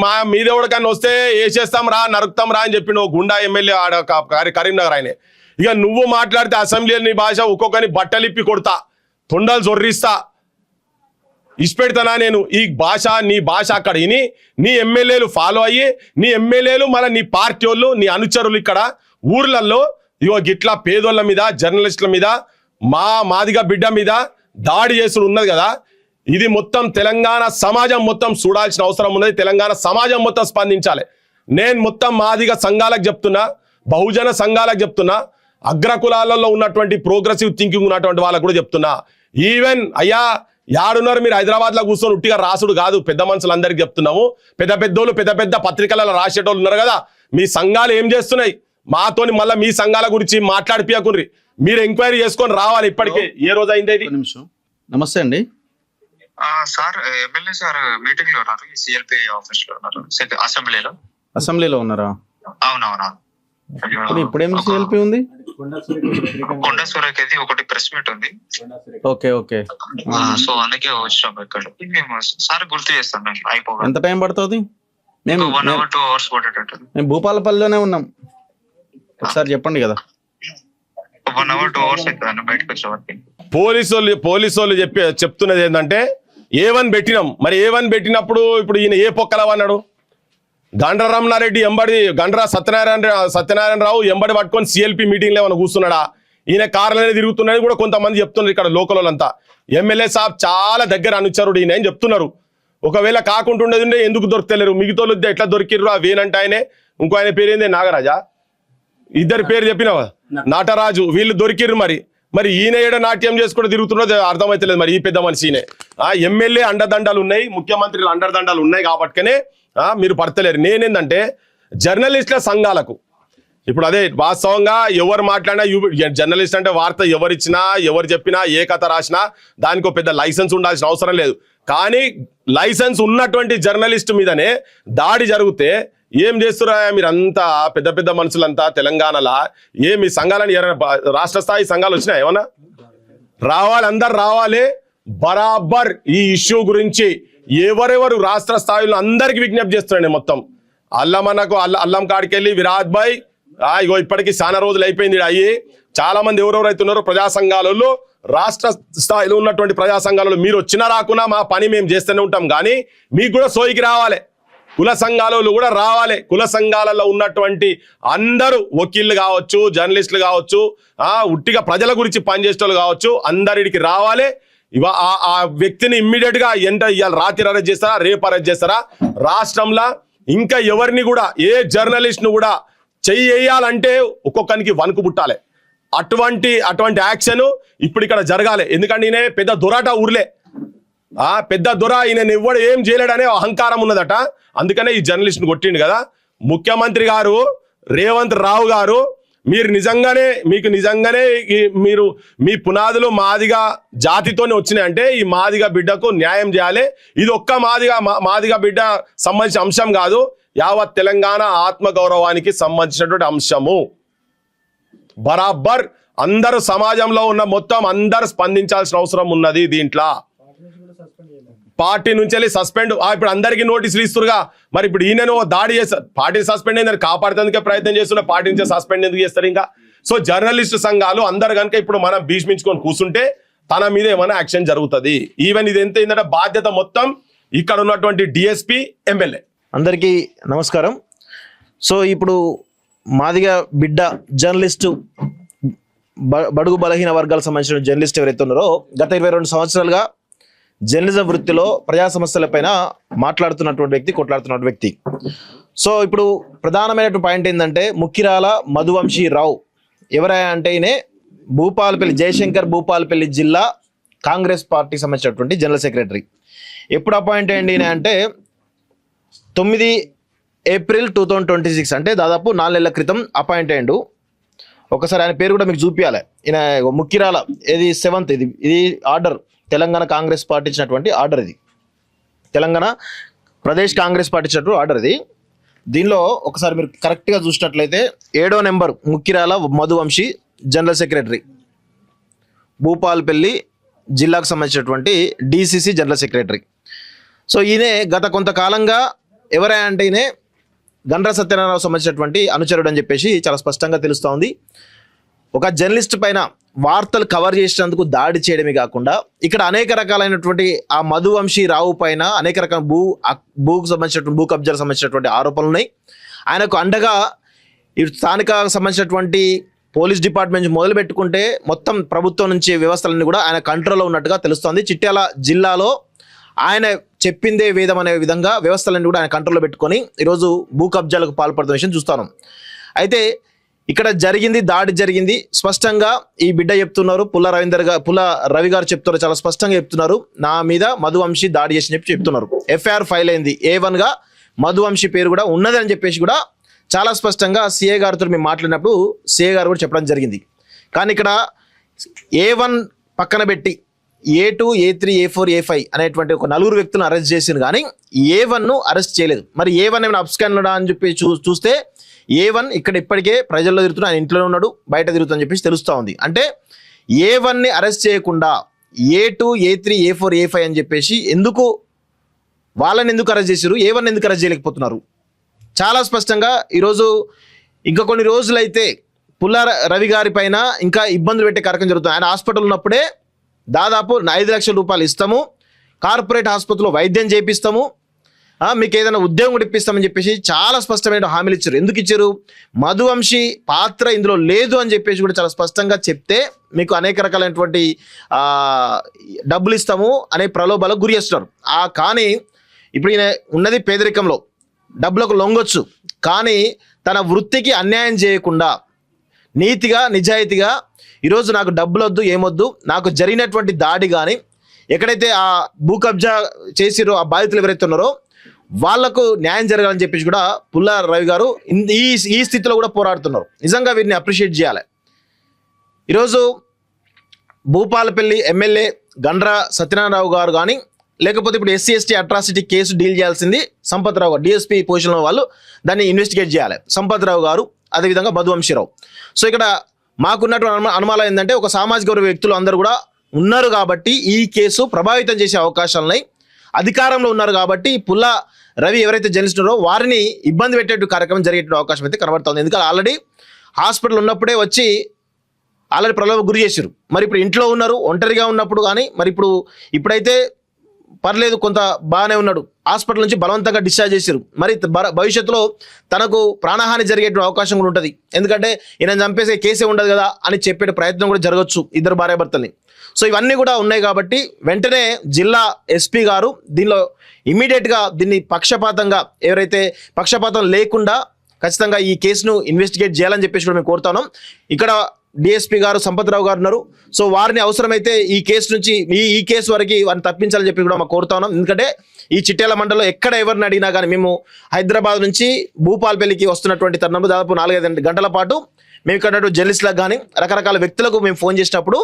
మా మీదెవడికన్నా వస్తే వేసేస్తాం రా, నరుకుతాం రా అని చెప్పి నువ్వు గుండా ఎమ్మెల్యే కరీంనగర్ ఆయన. ఇక నువ్వు మాట్లాడితే అసెంబ్లీలో నీ భాష ఒక్కొక్కరిని బట్టలిప్పి కొడతా, తొండలు జొర్రిస్తా, ఇష్టపెడతానా నేను. ఈ భాష నీ భాష అక్కడ విని నీ ఎమ్మెల్యేలు ఫాలో అయ్యి, నీ ఎమ్మెల్యేలు మళ్ళీ నీ పార్టీ వాళ్ళు, నీ అనుచరులు ఇక్కడ ఊర్లలో ఇగో గిట్లా పేదోళ్ళ మీద, జర్నలిస్టుల మీద, మాదిగా బిడ్డ మీద దాడి చేసుడు ఉన్నది కదా. ఇది మొత్తం తెలంగాణ సమాజం మొత్తం చూడాల్సిన అవసరం ఉన్నది. తెలంగాణ సమాజం మొత్తం స్పందించాలి. నేను మొత్తం మాదిగ సంఘాలకు చెప్తున్నా, బహుజన సంఘాలకు చెప్తున్నా, అగ్రకులాలలో ఉన్నటువంటి ప్రోగ్రెసివ్ థింకింగ్ ఉన్నటువంటి వాళ్ళకు కూడా చెప్తున్నా. ఈవెన్ అయ్యా యాడున్నారు మీరు, హైదరాబాద్లో కూర్చొని ఉట్టిగా రాసుడు కాదు, పెద్ద మనుషులందరికీ చెప్తున్నాము. పెద్ద పత్రికలలో రాసేటోళ్ళు ఉన్నారు కదా, మీ సంఘాలు ఏం చేస్తున్నాయి మాతోని మళ్ళీ మీ సంఘాల గురించి మాట్లాడిపియకుండ్రి. మీరు ఎంక్వైరీ చేసుకొని రావాలి. ఇప్పటికే ఏ రోజు అయింది? నమస్తే అండి సార్. ఎమ్మెల్యే సార్ మీటింగ్ లో ఉన్నారు, సిఎల్పి ఆఫీస్ లో ఉన్నారు, అసెంబ్లీలో ఉన్నారా? అవునవునా. ఇప్పుడేం సిఎల్పి ఉంది? కొండ సూరకేది ఒకటి ప్రెస్ మీట్ ఉంది. Okay okay. సో అందుకే వచ్చాము ఇక్కడ. మేము సార్ గుర్తు చేస్తాం, మేము అయిపోయి ఎంత టైం పడుతుంది? 1 hour 2 hours పడేటట్టు. మేము భూపాలపల్లిలోనే ఉన్నాం, ఒకసారి చెప్పండి కదా. 1 hour 2 hours అవుతుంది బయటకు వచ్చేవారికి. పోలీసు వాళ్ళు చెప్తున్నది ఏంటంటే A1 పెట్టినాం. మరి A1 పెట్టినప్పుడు ఇప్పుడు ఈయన ఏ పొక్కలవ అన్నాడు? గండ్ర రమణారెడ్డి ఎంబడి, గండ్ర సత్యనారాయణ రావు ఎంబడి పట్టుకొని సిఎల్పి మీటింగ్లో ఏమైనా కూర్చున్నాడా? ఈయన కార్లనే తిరుగుతున్నాడని కూడా కొంతమంది చెప్తున్నారు ఇక్కడ లోకల్ వాళ్ళంతా. ఎమ్మెల్యే సాబ్ చాలా దగ్గర అనుచరుడు ఈయన అని చెప్తున్నారు. ఒకవేళ కాకుంటుండేది ఎందుకు దొరుకుతలేరు? మిగతా ఎట్లా దొరికిర్రు? ఆ వేనంటే ఆయనే, ఇంకో ఆయన పేరు ఏంది, నాగరాజా, ఇద్దరు పేరు చెప్పినావా, నాటరాజు, వీళ్ళు దొరికిర్రు. మరి ఈయన ఏడ నాట్యం చేసుకుంటూ తిరుగుతున్నది అర్థమైతలేదు. మరి ఈ పెద్ద మనిషినే ఎమ్మెల్యే అండదండాలు ఉన్నాయి, ముఖ్యమంత్రులు అండదండాలు ఉన్నాయి కాబట్టినే మీరు పడతలేరు. నేనేందంటే జర్నలిస్టుల సంఘాలకు ఇప్పుడు అదే వాస్తవంగా ఎవరు మాట్లాడినా జర్నలిస్ట్ అంటే వార్త ఎవరిచ్చినా ఎవరు చెప్పినా ఏ కథ రాసినా దానికి పెద్ద లైసెన్స్ ఉండాల్సిన అవసరం లేదు. కానీ లైసెన్స్ ఉన్నటువంటి జర్నలిస్ట్ మీదనే దాడి జరిగితే ఏం చేస్తురా మీరంతా? పెద్ద మనుషులంతా తెలంగాణలో మీ సంఘాలని రాష్ట్ర స్థాయి సంఘాలు వచ్చినాయి ఏమన్నా? రావాలి, అందరు రావాలి. బరాబర్ ఈ ఇష్యూ గురించి ఎవరెవరు రాష్ట్ర స్థాయిలో అందరికి విజ్ఞప్తి చేస్తున్నాను. మొత్తం అల్లం కాడికి వెళ్ళి విరాట్ భాయ్ ఇగో ఇప్పటికీ చాలా రోజులు అయిపోయింది అయ్యి. చాలా మంది ఎవరెవరైతే ఉన్నారో ప్రజా సంఘాలలో, రాష్ట్ర స్థాయిలో ఉన్నటువంటి ప్రజా సంఘాలలో మీరు వచ్చినా రాకున్నా మా పని మేము చేస్తూనే ఉంటాం. కానీ మీకు కూడా సోయికి రావాలి, కుల సంఘాలలో కూడా రావాలి. కుల సంఘాలలో ఉన్నటువంటి అందరూ వకీళ్ళు కావచ్చు, జర్నలిస్టులు కావచ్చు, ఉట్టిగా ప్రజల గురించి పనిచేసేటోళ్ళు కావచ్చు, అందరికి రావాలి. ఆ వ్యక్తిని ఇమ్మీడియట్ గా ఇవాళ రాత్రి అరెస్ట్ చేస్తారా, రేపు అరెస్ట్ చేస్తారా? రాష్ట్రంలో ఇంకా ఎవరిని కూడా, ఏ జర్నలిస్ట్ ను కూడా చెయ్యాలంటే ఒక్కొక్కరికి వణుకు పుట్టాలి. అటువంటి యాక్షన్ ఇప్పుడు ఇక్కడ జరగాలి. ఎందుకంటే ఈయన పెద్ద దొరాట ఊర్లే, పెద్ద దొర, ఈయన ఎవ్వడు ఏం చేయలేడనే అహంకారం ఉన్నదట. అందుకనే ఈ జర్నలిస్ట్ ను కొట్టిండు కదా. ముఖ్యమంత్రి గారు రేవంత్ రావు గారు, మీకు నిజంగానే మీరు మీ పునాదులు మాదిగా జాతితోనే వచ్చినాయంటే ఈ మాదిగా బిడ్డకు న్యాయం చేయాలి. ఇది ఒక్క మాదిగా బిడ్డ సంబంధించిన అంశం కాదు, యావత్ తెలంగాణ ఆత్మగౌరవానికి సంబంధించినటువంటి అంశము. బరాబర్ అందరూ సమాజంలో ఉన్న మొత్తం అందరూ స్పందించాల్సిన అవసరం ఉన్నది. దీంట్లో పార్టీ నుంచి వెళ్ళి సస్పెండ్, ఇప్పుడు అందరికీ నోటీసులు ఇస్తురుగా. మరి ఇప్పుడు ఈయనను దాడి చేస్తారు, పార్టీ సస్పెండ్ అయిందని కాపాడుతుందికే ప్రయత్నం చేస్తున్న, పార్టీ నుంచి సస్పెండ్ ఎందుకు చేస్తారు ఇంకా? సో జర్నలిస్ట్ సంఘాలు అందరు కనుక ఇప్పుడు మనం భీష్మించుకొని కూర్చుంటే తన మీద ఏమైనా యాక్షన్ జరుగుతుంది. ఈవెన్ ఇది ఎంత ఏంటంటే బాధ్యత మొత్తం ఇక్కడ ఉన్నటువంటి డిఎస్పీ, ఎమ్మెల్యే. అందరికీ నమస్కారం. సో ఇప్పుడు మాదిగా బిడ్డ జర్నలిస్టు, బడుగు బలహీన వర్గాలకు సంబంధించిన జర్నలిస్ట్ ఎవరైతే ఉన్నారో గత 22 సంవత్సరాలుగా జర్నలిజం వృత్తిలో ప్రజా సమస్యలపైన మాట్లాడుతున్నటువంటి వ్యక్తి, కొట్లాడుతున్నటువంటి వ్యక్తి. సో ఇప్పుడు ప్రధానమైన పాయింట్ ఏంటంటే ముక్కిరాల మధువంశీ రావు ఎవరైనా అంటే ఈయన భూపాలపల్లి, జయశంకర్ భూపాలపల్లి జిల్లా కాంగ్రెస్ పార్టీకి సంబంధించినటువంటి జనరల్ సెక్రటరీ. ఎప్పుడు అపాయింట్ అయ్యింది ఈయన అంటే 9 ఏప్రిల్ 2026, అంటే దాదాపు 4 నెలల క్రితం అపాయింట్ అయ్యిండు. ఒకసారి ఆయన పేరు కూడా మీకు చూపించాలి. ఈయన ముక్కిరాల, ఇది 7th, ఇది ఆర్డర్, తెలంగాణ కాంగ్రెస్ పార్టీ ఇచ్చినటువంటి ఆర్డర్. ఇది తెలంగాణ ప్రదేశ్ కాంగ్రెస్ పార్టీ ఇచ్చినటువంటి ఆర్డర్. ఇది దీనిలో ఒకసారి మీరు కరెక్ట్గా చూసినట్లయితే 7వ number ముక్కిరాల Madhuvamsi general secretary, Bhupalpally జిల్లాకు సంబంధించినటువంటి డిసిసి జనరల్ సెక్రటరీ. సో ఈయనే గత కొంతకాలంగా ఎవరైనా అంటే ఈయన గండ్ర సత్యనారాయణ సంబంధించినటువంటి అనుచరుడు అని చెప్పేసి చాలా స్పష్టంగా తెలుస్తూ ఉంది. ఒక జర్నలిస్ట్ పైన వార్తలు కవర్ చేసినందుకు దాడి చేయడమే కాకుండా ఇక్కడ అనేక రకాలైనటువంటి ఆ మధువంశీ రావు పైన అనేక రకాల భూకు సంబంధించినటువంటి భూ కబ్జాలకు సంబంధించినటువంటి ఆరోపణలు ఉన్నాయి. ఆయనకు అండగా ఈ స్థానిక సంబంధించినటువంటి పోలీస్ డిపార్ట్మెంట్ మొదలు పెట్టుకుంటే మొత్తం ప్రభుత్వం నుంచి వ్యవస్థలన్నీ కూడా ఆయన కంట్రోల్లో ఉన్నట్టుగా తెలుస్తోంది. చిట్యాల జిల్లాలో ఆయన చెప్పిందే వేదం అనే విధంగా వ్యవస్థలన్నీ కూడా ఆయన కంట్రోల్లో పెట్టుకొని ఈరోజు భూ కబ్జాలకు పాల్పడుతున్న విషయం చూస్తాను. అయితే ఇక్కడ దాడి జరిగింది స్పష్టంగా ఈ బిడ్డ చెప్తున్నారు. పుల్ల రవి గారు చెప్తున్నారు, చాలా స్పష్టంగా చెప్తున్నారు, నా మీద మధువంశీ దాడి చేసి చెప్తున్నారు. ఎఫ్ఐఆర్ ఫైల్ అయింది, A1గా మధువంశీ పేరు కూడా ఉన్నది అని చెప్పేసి కూడా చాలా స్పష్టంగా సిఏ గారితో మేము మాట్లాడినప్పుడు సిఏ గారు కూడా చెప్పడం జరిగింది. కానీ ఇక్కడ A1 పక్కన పెట్టి A2, A3, A4, A5 అనేటువంటి ఒక 4 వ్యక్తులను అరెస్ట్ చేసింది, కానీ A1ను అరెస్ట్ చేయలేదు. మరి A1 ఏమైనా అప్స్కాన్ ఉన్నాడా అని చెప్పి చూస్తే A1 ఇక్కడ ఇప్పటికే ప్రజల్లో తిరుగుతున్నా, ఆయన ఇంట్లో ఉన్నాడు, బయట తిరుగుతుందని చెప్పేసి తెలుస్తూ ఉంది. అంటే A1ని అరెస్ట్ చేయకుండా A2, A3, A4, A5 అని చెప్పేసి వాళ్ళని ఎందుకు అరెస్ట్ చేశారు, A1 ఎందుకు అరెస్ట్ చేయలేకపోతున్నారు? చాలా స్పష్టంగా ఈరోజు ఇంకా కొన్ని రోజులైతే పుల్ల రవి గారి పైన ఇంకా ఇబ్బందులు పెట్టే కార్యక్రమం జరుగుతుంది. ఆయన హాస్పిటల్ ఉన్నప్పుడే దాదాపు 5 లక్షల రూపాయలు ఇస్తాము, కార్పొరేట్ ఆసుపత్రిలో వైద్యం చేపిస్తాము, మీకు ఏదైనా ఉద్యోగం కూడా ఇప్పిస్తామని చెప్పేసి చాలా స్పష్టమైన హామీలు ఇచ్చారు. ఎందుకు ఇచ్చారు? మధువంశీ పాత్ర ఇందులో లేదు అని చెప్పేసి కూడా చాలా స్పష్టంగా చెప్తే మీకు అనేక రకాలైనటువంటి డబ్బులు ఇస్తాము అనే ప్రలోభాలకు గురి చేస్తున్నారు. కానీ ఇప్పుడు ఈయన ఉన్నది పేదరికంలో, డబ్బులకు లొంగొచ్చు, కానీ తన వృత్తికి అన్యాయం చేయకుండా నీతిగా నిజాయితీగా ఈరోజు నాకు డబ్బులు వద్దు, ఏమొద్దు, నాకు జరిగినటువంటి దాడి కానీ ఎక్కడైతే ఆ భూ కబ్జా చేసిరో ఆ బాధితులు ఎవరైతే ఉన్నారో వాళ్లకు న్యాయం జరగాలని చెప్పేసి కూడా పుల్ల రవి గారు ఈ స్థితిలో కూడా పోరాడుతున్నారు. నిజంగా వీరిని అప్రిషియేట్ చేయాలి. ఈరోజు భూపాలపల్లి ఎమ్మెల్యే గండ్ర సత్యనారాయణరావు గారు కానీ, లేకపోతే ఇప్పుడు SC/ST అట్రాసిటీ కేసు డీల్ చేయాల్సింది సంపత్రావు గారు, డిఎస్పీ పొజిషన్లో వాళ్ళు దాన్ని ఇన్వెస్టిగేట్ చేయాలి, సంపత్రావు గారు, అదేవిధంగా మధువంశీరావు. సో ఇక్కడ మాకున్నటువంటి అనుమానం ఏంటంటే ఒక సామాజిక వర్గ వ్యక్తులు అందరూ కూడా ఉన్నారు కాబట్టి ఈ కేసు ప్రభావితం చేసే అవకాశాలున్నాయి. అధికారంలో ఉన్నారు కాబట్టి పుల్ల రవి ఎవరైతే జర్నలిస్ట్ ఉన్నారో వారిని ఇబ్బంది పెట్టే కార్యక్రమం జరిగే అవకాశం అయితే కనబడుతుంది. ఎందుకంటే ఆల్రెడీ హాస్పిటల్ ఉన్నప్పుడే వచ్చి ఆల్రెడీ ప్రలోభ గురి చేశారు. మరి ఇప్పుడు ఇంట్లో ఉన్నారు, ఒంటరిగా ఉన్నప్పుడు కానీ, మరి ఇప్పుడైతే పర్లేదు, కొంత బాగానే ఉన్నాడు, హాస్పిటల్ నుంచి బలవంతంగా డిశ్చార్జ్ చేశారు. మరి భవిష్యత్తులో తనకు ప్రాణహాని జరిగే అవకాశం కూడా ఉంటుంది. ఎందుకంటే ఈయన చంపేసే కేసే ఉండదు కదా అని చెప్పే ప్రయత్నం కూడా జరగచ్చు ఇద్దరు భార్యాభర్తల్ని. సో ఇవన్నీ కూడా ఉన్నాయి కాబట్టి వెంటనే జిల్లా ఎస్పీ గారు దీనిలో ఇమీడియట్గా దీన్ని పక్షపాతంగా ఎవరైతే పక్షపాతం లేకుండా ఖచ్చితంగా ఈ కేసును ఇన్వెస్టిగేట్ చేయాలని చెప్పేసి కూడా మేము కోరుతున్నాం. ఇక్కడ డిఎస్పీ గారు సంపత్రావు గారు ఉన్నారు. సో వారిని అవసరమైతే ఈ కేసు నుంచి ఈ కేసు వరకు వారిని తప్పించాలని చెప్పి కూడా మాకు కోరుతా ఉన్నాం. ఎందుకంటే ఈ చిట్యాల మండలంలో ఎక్కడ ఎవరిని అడిగినా కానీ మేము హైదరాబాద్ నుంచి భూపాలపల్లికి వస్తున్నటువంటి తరుణంలో దాదాపు 4-5 గంటల పాటు మేము ఇక్కడ జర్నలిస్టులకు కానీ రకరకాల వ్యక్తులకు మేము ఫోన్ చేసినప్పుడు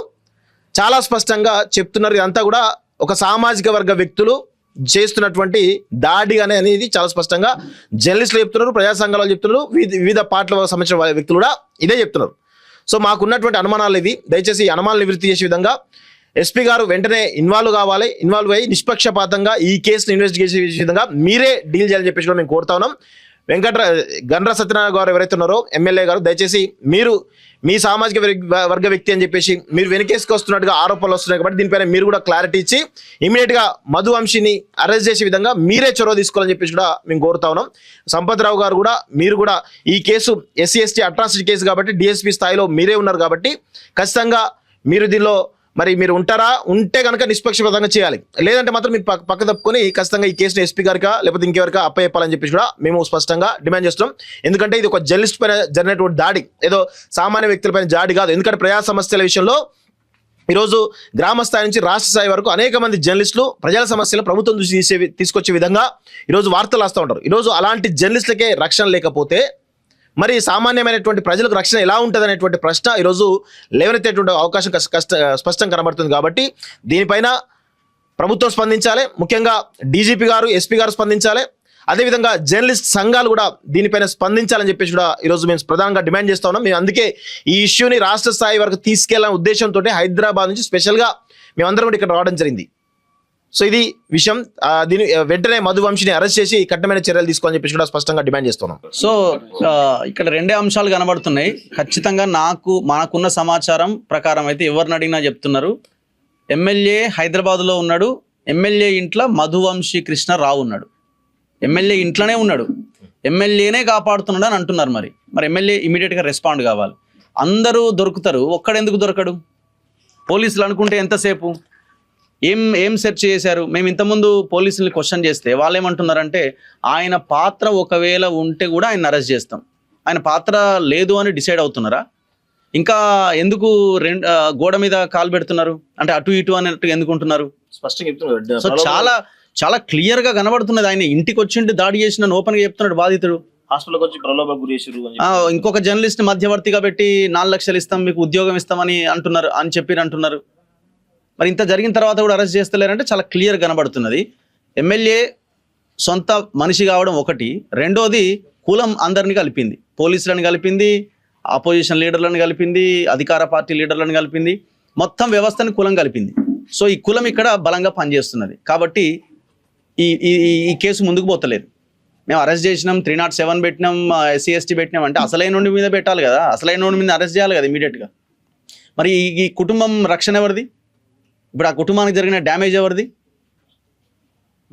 చాలా స్పష్టంగా చెప్తున్నారు, ఇదంతా కూడా ఒక సామాజిక వర్గ వ్యక్తులు చేస్తున్నటువంటి దాడి అనేది చాలా స్పష్టంగా జర్నలిస్టులు చెప్తున్నారు, ప్రజా సంఘాలు చెప్తున్నారు, వివిధ పార్టీలకు సంబంధించిన వ్యక్తులు కూడా ఇదే చెప్తున్నారు. సో మాకున్నటువంటి అనుమానాలు ఇవి. దయచేసి అనుమానాలు నివృత్తి చేసే విధంగా ఎస్పీ గారు వెంటనే ఇన్వాల్వ్ అయ్యి నిష్పక్షపాతంగా ఈ కేసును ఇన్వెస్టిగేట్ చేసే విధంగా మీరే డీల్ చేయాలని చెప్పేసి కూడా మేము కోరుతా ఉన్నాం. గండ్ర సత్యనారాయణ గారు ఎవరైతే ఉన్నారో ఎమ్మెల్యే గారు, దయచేసి మీరు మీ సామాజిక వర్గ వ్యక్తి అని చెప్పేసి మీరు వెనకేసుకు వస్తున్నట్టుగా ఆరోపణలు వస్తున్నాయి కాబట్టి దీనిపైన మీరు కూడా క్లారిటీ ఇచ్చి ఇమీడియట్గా మధువంశిని అరెస్ట్ చేసే విధంగా మీరే చొరవ తీసుకోవాలని చెప్పేసి కూడా మేము కోరుతా ఉన్నాం. సంపత్రావు గారు కూడా మీరు కూడా ఈ కేసు SC/ST అట్రాసిటీ కేసు కాబట్టి DSP స్థాయిలో మీరే ఉన్నారు కాబట్టి ఖచ్చితంగా మీరు దీనిలో మరి మీరు ఉంటారా, ఉంటే కనుక నిష్పక్షపాతంగా చేయాలి, లేదంటే మాత్రం మీరు పక్క తప్పుకొని ఖచ్చితంగా ఈ కేసును ఎస్పీ గారికా లేకపోతే ఇంకెవరికా అప్పచెప్పాలని చెప్పేసి కూడా మేము స్పష్టంగా డిమాండ్ చేస్తున్నాం. ఎందుకంటే ఇది ఒక జర్నలిస్ట్ పైన జరిగినటువంటి దాడి, ఏదో సామాన్య వ్యక్తులపైన దాడి కాదు. ఎందుకంటే ప్రజా సమస్యల విషయంలో ఈరోజు గ్రామ స్థాయి నుంచి రాష్ట్ర స్థాయి వరకు అనేక మంది జర్నలిస్టులు ప్రజల సమస్యలు ప్రభుత్వం దృష్టి తీసుకొచ్చే విధంగా ఈరోజు వార్తలు రాస్తూ ఉంటారు. ఈరోజు అలాంటి జర్నలిస్టులకే రక్షణ లేకపోతే మరి సామాన్యమైనటువంటి ప్రజలకు రక్షణ ఎలా ఉంటుంది అనేటువంటి ప్రశ్న ఈరోజు లేవనెత్తేటువంటి అవకాశం స్పష్టంగా కనబడుతుంది. కాబట్టి దీనిపైన ప్రభుత్వం స్పందించాలి, ముఖ్యంగా DGP గారు, SP గారు స్పందించాలి, అదేవిధంగా జర్నలిస్ట్ సంఘాలు కూడా దీనిపైన స్పందించాలని చెప్పేసి కూడా ఈరోజు మేము ప్రధానంగా డిమాండ్ చేస్తా ఉన్నాం. మేము అందుకే ఈ ఇష్యూని రాష్ట్ర స్థాయి వరకు తీసుకెళ్లాలనే ఉద్దేశంతో హైదరాబాద్ నుంచి స్పెషల్గా మేమందరం కూడా ఇక్కడ రావడం జరిగింది. సో ఇది విషయం. దీని వెంటనే మధువంశిని అరెస్ట్ చేసి కఠినమైన చర్యలు తీసుకోవాలని చెప్పేసి కూడా స్పష్టంగా డిమాండ్ చేస్తున్నాం. సో ఇక్కడ 2 అంశాలు కనబడుతున్నాయి. ఖచ్చితంగా మనకున్న సమాచారం ప్రకారం అయితే ఎవరిని అడిగినా చెప్తున్నారు, ఎమ్మెల్యే హైదరాబాద్లో ఉన్నాడు, ఎమ్మెల్యే ఇంట్లో మధువంశి కృష్ణరావు ఉన్నాడు, ఎమ్మెల్యే ఇంట్లోనే ఉన్నాడు, ఎమ్మెల్యేనే కాపాడుతున్నాడు అని అంటున్నారు. మరి ఎమ్మెల్యే ఇమీడియట్గా రెస్పాండ్ కావాలి. అందరూ దొరుకుతారు, ఒక్కడెందుకు దొరకడు? పోలీసులు అనుకుంటే ఎంతసేపు ఏం సెర్చ్ చేశారు? మేము ఇంతకుముందు పోలీసుల్ని క్వశ్చన్ చేస్తే వాళ్ళు ఏమంటున్నారంటే ఆయన పాత్ర ఒకవేళ ఉంటే కూడా ఆయన అరెస్ట్ చేస్తాం, ఆయన పాత్ర లేదు అని డిసైడ్ అవుతున్నారా? ఇంకా ఎందుకు గోడ మీద కాలు పెడుతున్నారు అంటే అటు ఇటు అన్నట్టు ఎందుకుంటున్నారు? స్పష్టంగా చెప్తున్నారు. సో చాలా క్లియర్ గా కనబడుతున్నది. ఆయన ఇంటికి వచ్చిండి దాడి చేసిన ఓపెన్ గా చెప్తున్నాడు బాధితుడు. హాస్పిటల్కి వచ్చి ప్రలోభ గురి చేశారు. ఇంకొక జర్నలిస్ట్ మధ్యవర్తిగా పెట్టి 4 లక్షలు ఇస్తాం మీకు ఉద్యోగం ఇస్తామని అంటున్నారు. మరి ఇంత జరిగిన తర్వాత కూడా అరెస్ట్ చేస్తలేరంటే చాలా క్లియర్ కనబడుతున్నది. ఎమ్మెల్యే సొంత మనిషి కావడం ఒకటి, రెండోది కులం అందరిని కలిపింది, పోలీసులను కలిపింది, ఆపోజిషన్ లీడర్లను కలిపింది, అధికార పార్టీ లీడర్లను కలిపింది, మొత్తం వ్యవస్థని కులం కలిపింది. సో ఈ కులం ఇక్కడ బలంగా పనిచేస్తున్నది కాబట్టి ఈ కేసు ముందుకు పోతలేదు. మేము అరెస్ట్ చేసినాం, 307 పెట్టినాం, SC/ST పెట్టినాం అంటే అసలైన మీద పెట్టాలి కదా, అసలైన మీద అరెస్ట్ చేయాలి కదా ఇమీడియట్గా. మరి ఈ కుటుంబం రక్షణ ఎవరిది? ఇప్పుడు ఆ కుటుంబానికి జరిగిన డ్యామేజ్ ఎవరిది?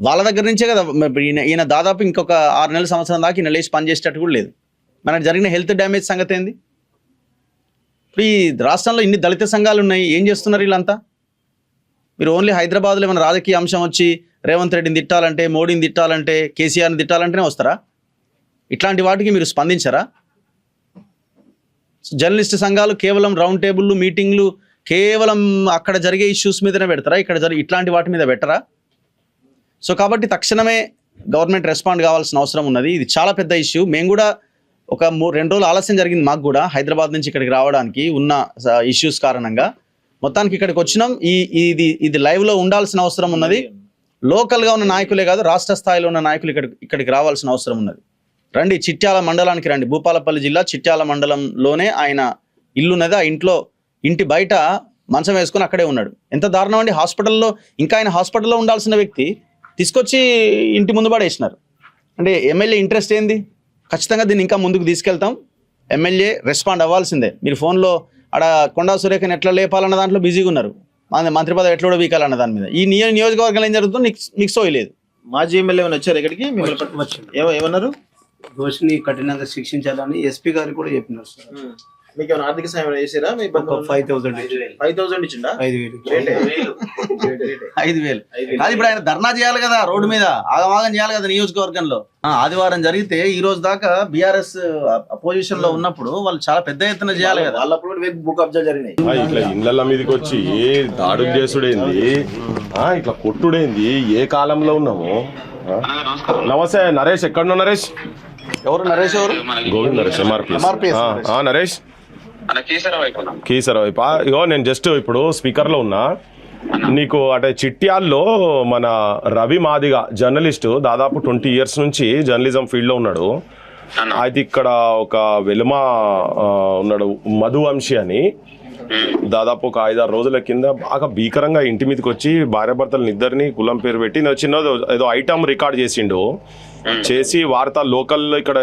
వాళ్ళ దగ్గర నుంచే కదా. ఈయన దాదాపు ఇంకొక 6 నెలల సంవత్సరం దాకా ఈయన లేచి పనిచేసేటట్టు కూడా లేదు. మనకు జరిగిన హెల్త్ డ్యామేజ్ సంగతి ఏంది? ఇప్పుడు ఈ రాష్ట్రంలో ఇన్ని దళిత సంఘాలు ఉన్నాయి, ఏం చేస్తున్నారు వీళ్ళంతా? మీరు ఓన్లీ హైదరాబాద్లో ఏమైనా రాజకీయ అంశం వచ్చి రేవంత్ రెడ్డిని తిట్టాలంటే, మోడీని తిట్టాలంటే, కేసీఆర్ని తిట్టాలంటేనే వస్తారా? ఇట్లాంటి వాటికి మీరు స్పందించరా? జర్నలిస్ట్ సంఘాలు కేవలం రౌండ్ టేబుల్లు, మీటింగ్లు కేవలం అక్కడ జరిగే ఇష్యూస్ మీదనే పెడతారా? ఇక్కడ ఇట్లాంటి వాటి మీద పెట్టరా? సో కాబట్టి తక్షణమే గవర్నమెంట్ రెస్పాండ్ కావాల్సిన అవసరం ఉన్నది. ఇది చాలా పెద్ద ఇష్యూ. మేము కూడా ఒక 2 రోజులు ఆలస్యం జరిగింది మాకు కూడా హైదరాబాద్ నుంచి ఇక్కడికి రావడానికి ఉన్న ఇష్యూస్ కారణంగా. మొత్తానికి ఇక్కడికి వచ్చినాం. ఇది లైవ్లో ఉండాల్సిన అవసరం ఉన్నది. లోకల్గా ఉన్న నాయకులే కాదు, రాష్ట్ర స్థాయిలో ఉన్న నాయకులు ఇక్కడికి రావాల్సిన అవసరం ఉన్నది. రండి, చిట్యాల మండలానికి రండి. భూపాలపల్లి జిల్లా చిట్యాల మండలంలోనే ఆయన ఇల్లు ఉన్నది. ఆ ఇంటి బయట మంచం వేసుకొని అక్కడే ఉన్నాడు. ఎంత దారుణం అండి! హాస్పిటల్లో, ఇంకా ఆయన హాస్పిటల్లో ఉండాల్సిన వ్యక్తి తీసుకొచ్చి ఇంటి ముందు పడేసినారు. అంటే ఎమ్మెల్యే ఇంట్రెస్ట్ ఏంది? ఖచ్చితంగా దీన్ని ఇంకా ముందుకు తీసుకెళ్తాం. ఎమ్మెల్యే రెస్పాండ్ అవ్వాల్సిందే. మీరు ఫోన్లో ఆడ కొండా సురేఖని ఎట్లా లేపాలన్న దాంట్లో బిజీగా ఉన్నారు, మంత్రి పదవి ఎట్లా వీకాలన్న దాని మీద. ఈ నియోజకవర్గంలో ఏం జరుగుతుందో మీకు సోయలేదు. మాజీ ఎమ్మెల్యే వచ్చారు ఇక్కడికి, ఏమన్నారు? దోషిని కఠినంగా శిక్షించాలని SP గారు కూడా చెప్పినారు సార్. మీకు ఏమైనా ఆర్థిక సాయం చేసారా మీ ఒక 5,000 5,000 ఇచ్చిండా 5,000 5,000. అది ఇప్పుడు ఆయన ధర్నా చేయాలి కదా రోడ్డు మీద, ఆగమాగం చేయాలి కదా నియోజకవర్గంలో. ఆదివారం జరిగితే ఈ రోజు దాకా బీఆర్ఎస్ అపోజిషన్ లో ఉన్నప్పుడు వాళ్ళు చాలా పెద్ద ఎత్తున చేయాలి కదా. వాళ్ళప్పుడు భూ కబ్జా జరిగినాయి. ఇట్లా ఇళ్ళ మీదకి వచ్చి దాడులు చేసుడేంది, ఇట్లా కొట్టుడేంది, ఏ కాలంలో ఉన్నాము? నమస్తే నరేష్, ఎక్కడున్నావు నరేష్? ఎవరు నరేష్? ఎవరు? గోవింద్ నరేష్, ఎంఆర్పీఎస్. నరేష్ కీసర వైపా? ఇగో నేను జస్ట్ ఇప్పుడు స్పీకర్ లో ఉన్నా. నీకు అంటే చిట్యాల్లో మన రవి మాదిగ జర్నలిస్టు దాదాపు 20 years నుంచి జర్నలిజం ఫీల్డ్ లో ఉన్నాడు. అయితే ఇక్కడ ఒక వెలుమ ఉన్నాడు మధువంశి అని, దాదాపు ఒక 5-6 రోజుల కింద బాగా భీకరంగా ఇంటి మీదకి వచ్చి భార్యాభర్తలను ఇద్దరిని కులం పేరు పెట్టి చిన్నదో ఏదో ఐటమ్ రికార్డ్ చేసిండు. చేసి వార్త లోకల్ ఇక్కడ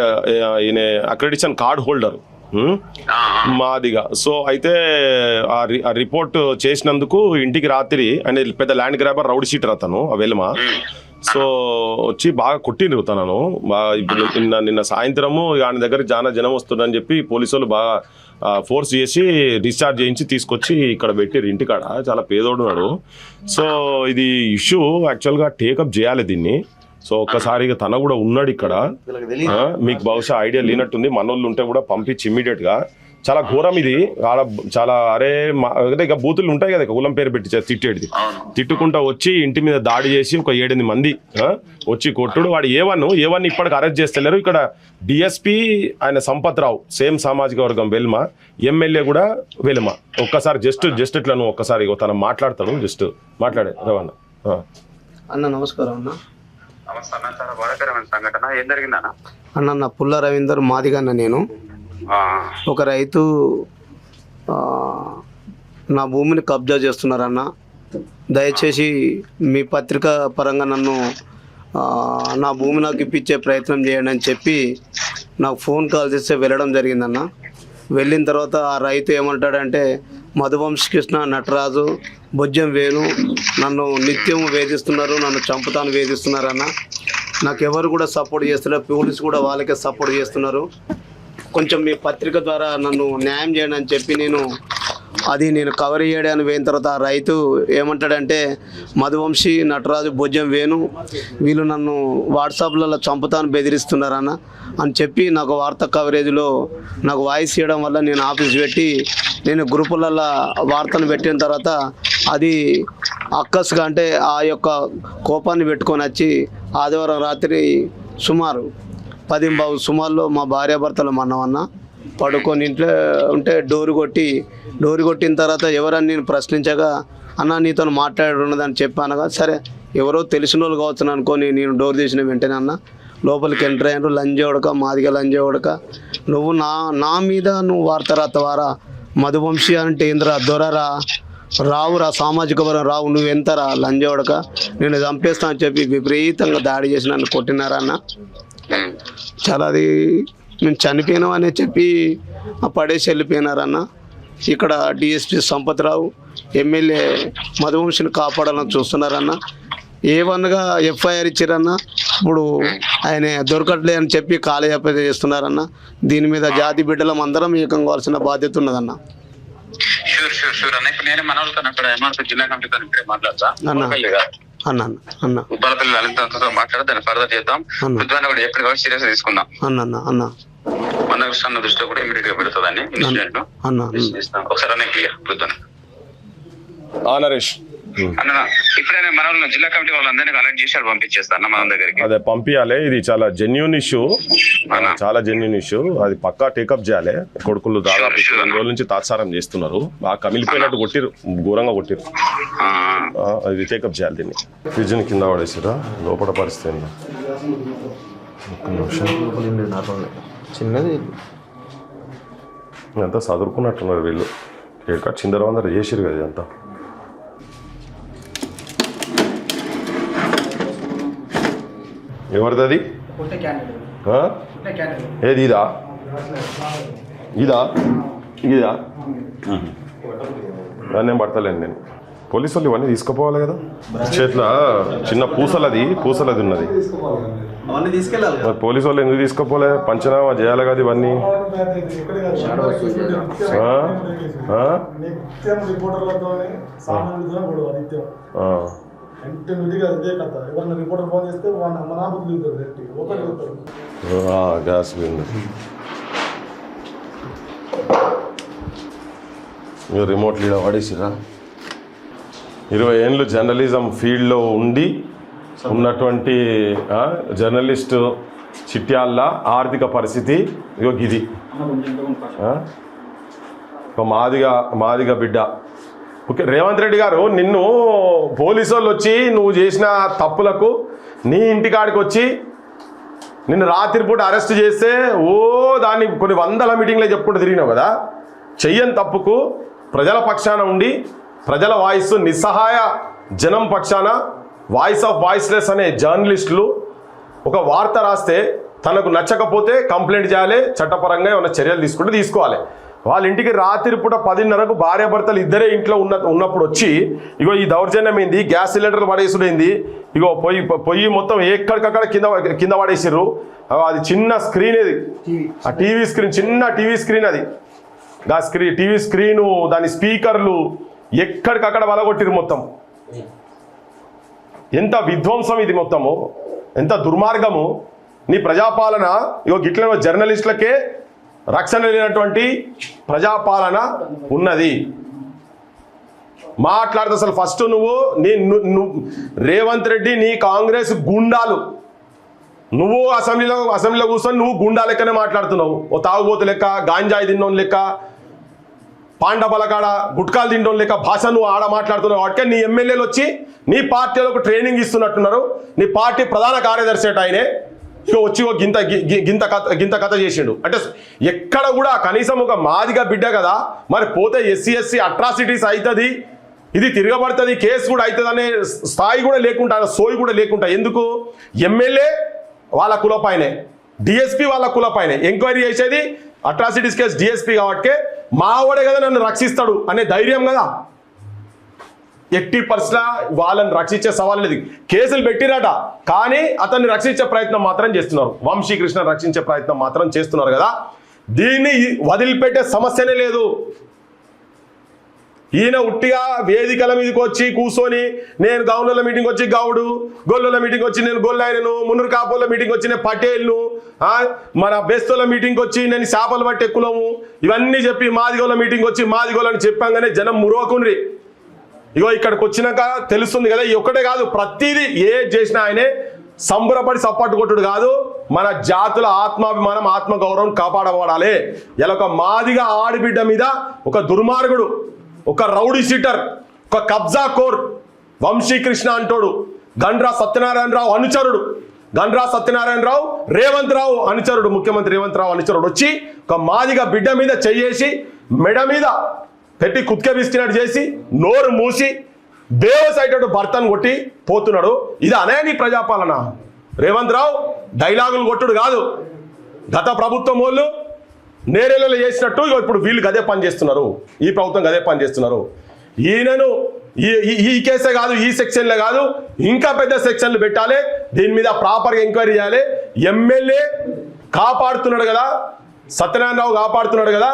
ఈయన accreditation card holder Madiga. So అయితే ఆ రిపోర్ట్ చేసినందుకు ఇంటికి రాత్రి ఆయన పెద్ద ల్యాండ్ గ్రాబర్ రౌడీ షీటర్ అతను ఆ వెలుమ. సో వచ్చి బాగా కొట్టిండ్రు తనను. ఇప్పుడు నిన్న సాయంత్రము ఆయన దగ్గర చాలా జనం వస్తుందని చెప్పి పోలీసు వాళ్ళు బాగా ఫోర్స్ చేసి డిశ్చార్జ్ చేయించి తీసుకొచ్చి ఇక్కడ పెట్టారు ఇంటికాడ. చాలా పేదోడు ఉన్నాడు. సో ఇది ఇష్యూ యాక్చువల్గా టేకప్ చేయాలి దీన్ని. సో ఒక్కసారిగా తన కూడా ఉన్నాడు ఇక్కడ. మీకు బహుశా ఐడియా లేనట్టుంది. మనోళ్ళు ఉంటే కూడా పంపించి ఇమ్మీడియట్ గా. చాలా ఘోరం ఇది. చాలా అరే ఇక బూతులు ఉంటాయి కదా కులం పేరు పెట్టి తిట్టేది. తిట్టుకుంటా వచ్చి ఇంటి మీద దాడి చేసి ఒక 7-8 మంది వచ్చి కొట్టుడు. వాడు ఏవన్ ఇప్పటికి అరెస్ట్ చేస్తలేరు. ఇక్కడ డిఎస్పీ ఆయన సంపత్ రావు, సేమ్ సామాజిక వర్గం వెల్మ, ఎమ్మెల్యే కూడా వెల్మ. ఒక్కసారి జస్ట్ ఇట్లా నువ్వు ఒక్కసారి తను మాట్లాడతాడు. జస్ట్ మాట్లాడే రవాణా అన్న. నమస్కారం అన్న. సంఘటన ఏం జరిగిందన్న? అన్న నా పుల్ల రవీందర్ మాదిగా అన్న. నేను ఒక రైతు నా భూమిని కబ్జా చేస్తున్నారన్న. దయచేసి మీ పత్రిక పరంగా నన్ను నా భూమి నాకు ఇప్పించే ప్రయత్నం చేయండి అని చెప్పి నాకు ఫోన్ కాల్ చేస్తే వెళ్ళడం జరిగిందన్న. వెళ్ళిన తర్వాత ఆ రైతు ఏమంటాడంటే మధువంశ కృష్ణ, నటరాజు, బొజ్జం వేణు నన్ను నిత్యం వేధిస్తున్నారు, నన్ను చంపుతాను వేధిస్తున్నారన్న. నాకు ఎవరు కూడా సపోర్ట్ చేస్తున్నారు, పోలీసు కూడా వాళ్ళకే సపోర్ట్ చేస్తున్నారు. కొంచెం మీ పత్రిక ద్వారా నన్ను న్యాయం చేయండి అని చెప్పి నేను కవర్ చేయడానికి పోయిన తర్వాత ఆ రైతు ఏమంటాడంటే మధువంశి, నటరాజు, బొజ్జం వేణు వీళ్ళు నన్ను వాట్సాప్లలో చంపుతాను బెదిరిస్తున్నారన్న అని చెప్పి నాకు వార్తా కవరేజ్లో నాకు వాయిస్ ఇవ్వడం వల్ల నేను ఆఫీస్ పెట్టి నేను గ్రూపులలో వార్తను పెట్టిన తర్వాత అది అక్కస్గా అంటే ఆ యొక్క కోపాన్ని పెట్టుకొని వచ్చి ఆదివారం రాత్రి సుమారు 10:15 సుమారులో మా భార్యాభర్తలు మన్నమన్న పడుకొని ఇంట్లో ఉంటే డోరు కొట్టిన తర్వాత ఎవరని నేను ప్రశ్నించగా అన్న నీతో మాట్లాడున్నదని చెప్పానుగా. సరే ఎవరో తెలిసిన వాళ్ళు కావచ్చు అనుకొని నేను డోర్ తీసిన వెంటనే అన్న లోపలికి ఎంటర్ అయ్యారు. లంజోడక మాదిగా లంజోడక నువ్వు నా మీద నువ్వు వార్త రాతవారా, మధువంశి అంటే ఏంద్రా, దొరరా, రావురా, సామాజిక వర్గం రావు, నువ్వు ఎంతరా లంజోడక, నేను చంపేస్తా అని చెప్పి విపరీతంగా దాడి చేసి నన్ను కొట్టినారా అన్న. చాలా అది మేము చనిపోయినాం అని చెప్పి పడేసి వెళ్ళిపోయినారన్న. ఇక్కడ డిఎస్పీ సంపత్ రావు, ఎమ్మెల్యే మధువంశిని కాపాడాలని చూస్తున్నారన్న. A1గా ఎఫ్ఐఆర్ ఇచ్చారన్న. ఇప్పుడు ఆయన దొరకట్లే అని చెప్పి కాలయాపన చేస్తున్నారన్న. దీని మీద జాతి బిడ్డలం అందరం ఏకం కావాల్సిన బాధ్యత ఉన్నదన్న. అదే పంపించాలి. ఇది చాలా జెన్యూన్ ఇష్యూ, అది పక్కా టేకప్ చేయాలి. కొడుకులు దాదాపు 2 రోజుల నుంచి తాత్సారం చేస్తున్నారు. బాగా కమిలిపోయినట్టు కొట్టిరు, ఘోరంగా కొట్టిరు. అది టేకప్ చేయాలి. దీన్ని ఫ్రిడ్జ్ కింద పడేసిరా. లోపల పరిస్థితి చిన్నది అంతా చదువుకున్నట్టున్నారు వీళ్ళు. ఇక్కడ చిందరవందర చేసిరు కదా ఇదంతా. ఎవరిది అది? ఏది? ఇదా దాన్ని ఏం పడతలేను నేను. పోలీసు వాళ్ళు ఇవన్నీ తీసుకుపోవాలి కదా. చేతిలో చిన్న పూసలది ఉన్నది. అవన్నీ తీసుకెళ్ళాలి మరి పోలీసు వాళ్ళు ఎందుకు తీసుకుపోలే? పంచనామా చేయాలి కదా ఇవన్నీ. రిపోర్టర్లతోనే సామాన్యులతో గొడవ నిత్యం. రిపోర్టర్ ఫోన్ చేస్తే గ్యాస్ రిమోట్ వాడేసిరా. 20 ఏళ్ళు జర్నలిజం ఫీల్డ్లో ఉండి ఉన్నటువంటి జర్నలిస్టు చిట్యాల ఆర్థిక పరిస్థితి ఇగో గిది. ఒక మాదిగ బిడ్డ. ఓకే, రేవంత్ రెడ్డి గారు నిన్ను పోలీసు వాళ్ళు వచ్చి నువ్వు చేసిన తప్పులకు నీ ఇంటికాడికి వచ్చి నిన్ను రాత్రిపూట అరెస్ట్ చేస్తే దాన్ని కొన్ని వందల మీటింగ్లో చెప్పుకుంటూ తిరిగినావు కదా. చెయ్యని తప్పుకు ప్రజల పక్షాన ఉండి ప్రజల వాయిస్ నిస్సహాయ జనం పక్షాన వాయిస్ ఆఫ్ వాయిస్లెస్ అనే జర్నలిస్టులు ఒక వార్త రాస్తే తనకు నచ్చకపోతే కంప్లైంట్ చేయాలి, చట్టపరంగా ఏమైనా చర్యలు తీసుకోవాలి. వాళ్ళ ఇంటికి రాత్రిపూట 10:30కు భార్యాభర్తలు ఇద్దరే ఇంట్లో ఉన్నప్పుడు వచ్చి ఇగో ఈ దౌర్జన్యం ఏంది, గ్యాస్ సిలిండర్లు పడేసుడైంది, ఇగో పొయ్యి మొత్తం ఎక్కడికక్కడ కింద పడేసిర్రు. అది చిన్న స్క్రీన్, ఇది ఆ టీవీ స్క్రీన్, చిన్న టీవీ స్క్రీన్, అది టీవీ స్క్రీను, దాని స్పీకర్లు ఎక్కడికక్కడ వలగొట్టిరు మొత్తం. ఎంత విధ్వంసం ఇది మొత్తము, ఎంత దుర్మార్గము. నీ ప్రజాపాలన ఇగో గిట్ల జర్నలిస్టులకే రక్షణ లేనటువంటి ప్రజాపాలన ఉన్నది. మాట్లాడితే అసలు ఫస్ట్ నువ్వు రేవంత్ రెడ్డి నీ కాంగ్రెస్ గుండాలు, నువ్వు అసెంబ్లీలో కూర్చొని నువ్వు గుండా లెక్కనే మాట్లాడుతున్నావు. ఓ తాగుబోతు లెక్క, గాంజాయి తిన్నోని లెక్క, పాండబలకాడ గుట్కాలు తింటోని లెక్క భాష నువ్వు ఆడ మాట్లాడుతున్నావు. వాటికే నీ ఎమ్మెల్యేలు వచ్చి నీ పార్టీలో ఒక ట్రైనింగ్ ఇస్తున్నట్టున్నారు. నీ పార్టీ ప్రధాన కార్యదర్శి అట ఆయనే వచ్చి గింత కథ చేసిండు. అంటే ఎక్కడ కూడా కనీసం ఒక మాదిగా బిడ్డ కదా, మరి పోతే ఎస్సీ అట్రాసిటీస్ అవుతుంది, ఇది తిరగబడుతుంది, కేసు కూడా అవుతుంది అనే స్థాయి కూడా లేకుండా, సోయి కూడా లేకుండా. ఎందుకు? ఎమ్మెల్యే వాళ్ళ కులపైనే, డిఎస్పీ వాళ్ళ పైన ఎంక్వైరీ చేసేది అట్రాసిటీస్ కేసు డిఎస్పీ కాబట్టి మావాడే కదా నన్ను రక్షిస్తాడు అనే ధైర్యం కదా. 80% వాళ్ళని రక్షించే సవాల్ లేదు. కేసులు పెట్టిరట, కానీ అతన్ని రక్షించే ప్రయత్నం మాత్రం చేస్తున్నారు. వంశీకృష్ణ రక్షించే ప్రయత్నం మాత్రం చేస్తున్నారు కదా. దీన్ని వదిలిపెట్టే సమస్యనే లేదు. ఈయన ఉట్టిగా వేదికల మీదకి వచ్చి కూర్చొని నేను గౌన్ల మీటింగ్ వచ్చి గౌడు, గొల్లల మీటింగ్ వచ్చి నేను గొల్లాయనను, మున్నూరు కాపుల మీటింగ్ వచ్చి నేను పటేల్ను, మన బెస్తోల మీటింగ్ వచ్చి నేను చేపలు పట్టే కులము, ఇవన్నీ చెప్పి మాదిగోళ్ళ మీటింగ్ వచ్చి మాదిగోళ్ళని చెప్పంగానే జనం మురవకుండ్రి. ఇగో ఇక్కడికి వచ్చినాక తెలుస్తుంది కదా. ఈ ఒక్కటే కాదు, ప్రతిదీ ఏ చేసినా ఆయనే సంబరపడి సప్పట్టు కొట్టుడు కాదు. మన జాతుల ఆత్మాభిమానం, ఆత్మగౌరవం కాపాడబడాలి. ఇలా ఒక మాదిగా ఆడిబిడ్డ మీద ఒక దుర్మార్గుడు, ఒక రౌడీ షీటర్, ఒక కబ్జా కోర్ వంశీకృష్ణ అంటోడు, గండ్రా సత్యనారాయణరావు అనుచరుడు, గండ్రా సత్యనారాయణరావు రేవంత్ రావు అనుచరుడు, ముఖ్యమంత్రి రేవంత్ రావు అనుచరుడు వచ్చి ఒక మాదిగా బిడ్డ మీద చెయ్యేసి మెడ మీద పెట్టి కుత్కె బిస్కినట్టు చేసి నోరు మూసి బేవసైటట్టు భర్తను కొట్టి పోతున్నాడు. ఇది అనేని ప్రజాపాలన. రేవంత్ రావు డైలాగులు కొట్టుడు కాదు. గత ప్రభుత్వం వాళ్ళు నేరేలలో చేసినట్టు ఇప్పుడు వీళ్ళు గదే పని చేస్తున్నారు, ఈ ప్రభుత్వం గదే పని చేస్తున్నారు. ఈయనను ఈ కేసే కాదు, ఈ సెక్షన్లే కాదు, ఇంకా పెద్ద సెక్షన్లు పెట్టాలి. దీని మీద ప్రాపర్గా ఎంక్వైరీ చేయాలి. ఎమ్మెల్యే కాపాడుతున్నాడు కదా, సత్యనారాయణరావు కాపాడుతున్నాడు కదా,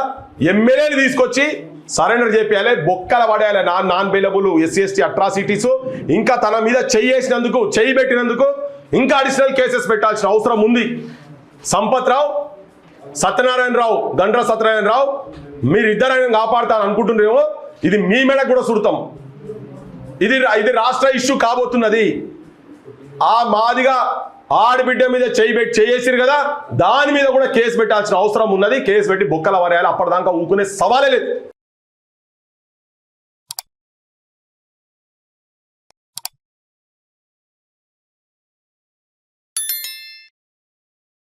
ఎమ్మెల్యేని తీసుకొచ్చి సరెండర్ చేయాలి, బొక్కల పడేయాలి. నాన్ బెయిలబుల్ ఎస్సీ అట్రాసిటీస్, ఇంకా తన మీద చెయ్యేసినందుకు, చెయ్యి పెట్టినందుకు ఇంకా అడిషనల్ కేసెస్ పెట్టాల్సిన అవసరం ఉంది. సంపత్ రావు, సత్యనారాయణరావు, గండ్ర సత్యనారాయణరావు, మీరిద్దరు ఆయన కాపాడుతాను అనుకుంటున్నారేమో, ఇది మీ మేడకు కూడా సుడతాం. ఇది రాష్ట్ర ఇష్యూ కాబోతున్నది. ఆ మాదిగా ఆడబిడ్డ మీద చేసిరు కదా, దాని మీద కూడా కేసు పెట్టాల్సిన అవసరం ఉన్నది. కేసు పెట్టి బొక్కల వరేయాలి. అప్పటిదాకా ఊకునే సవాలే లేదు.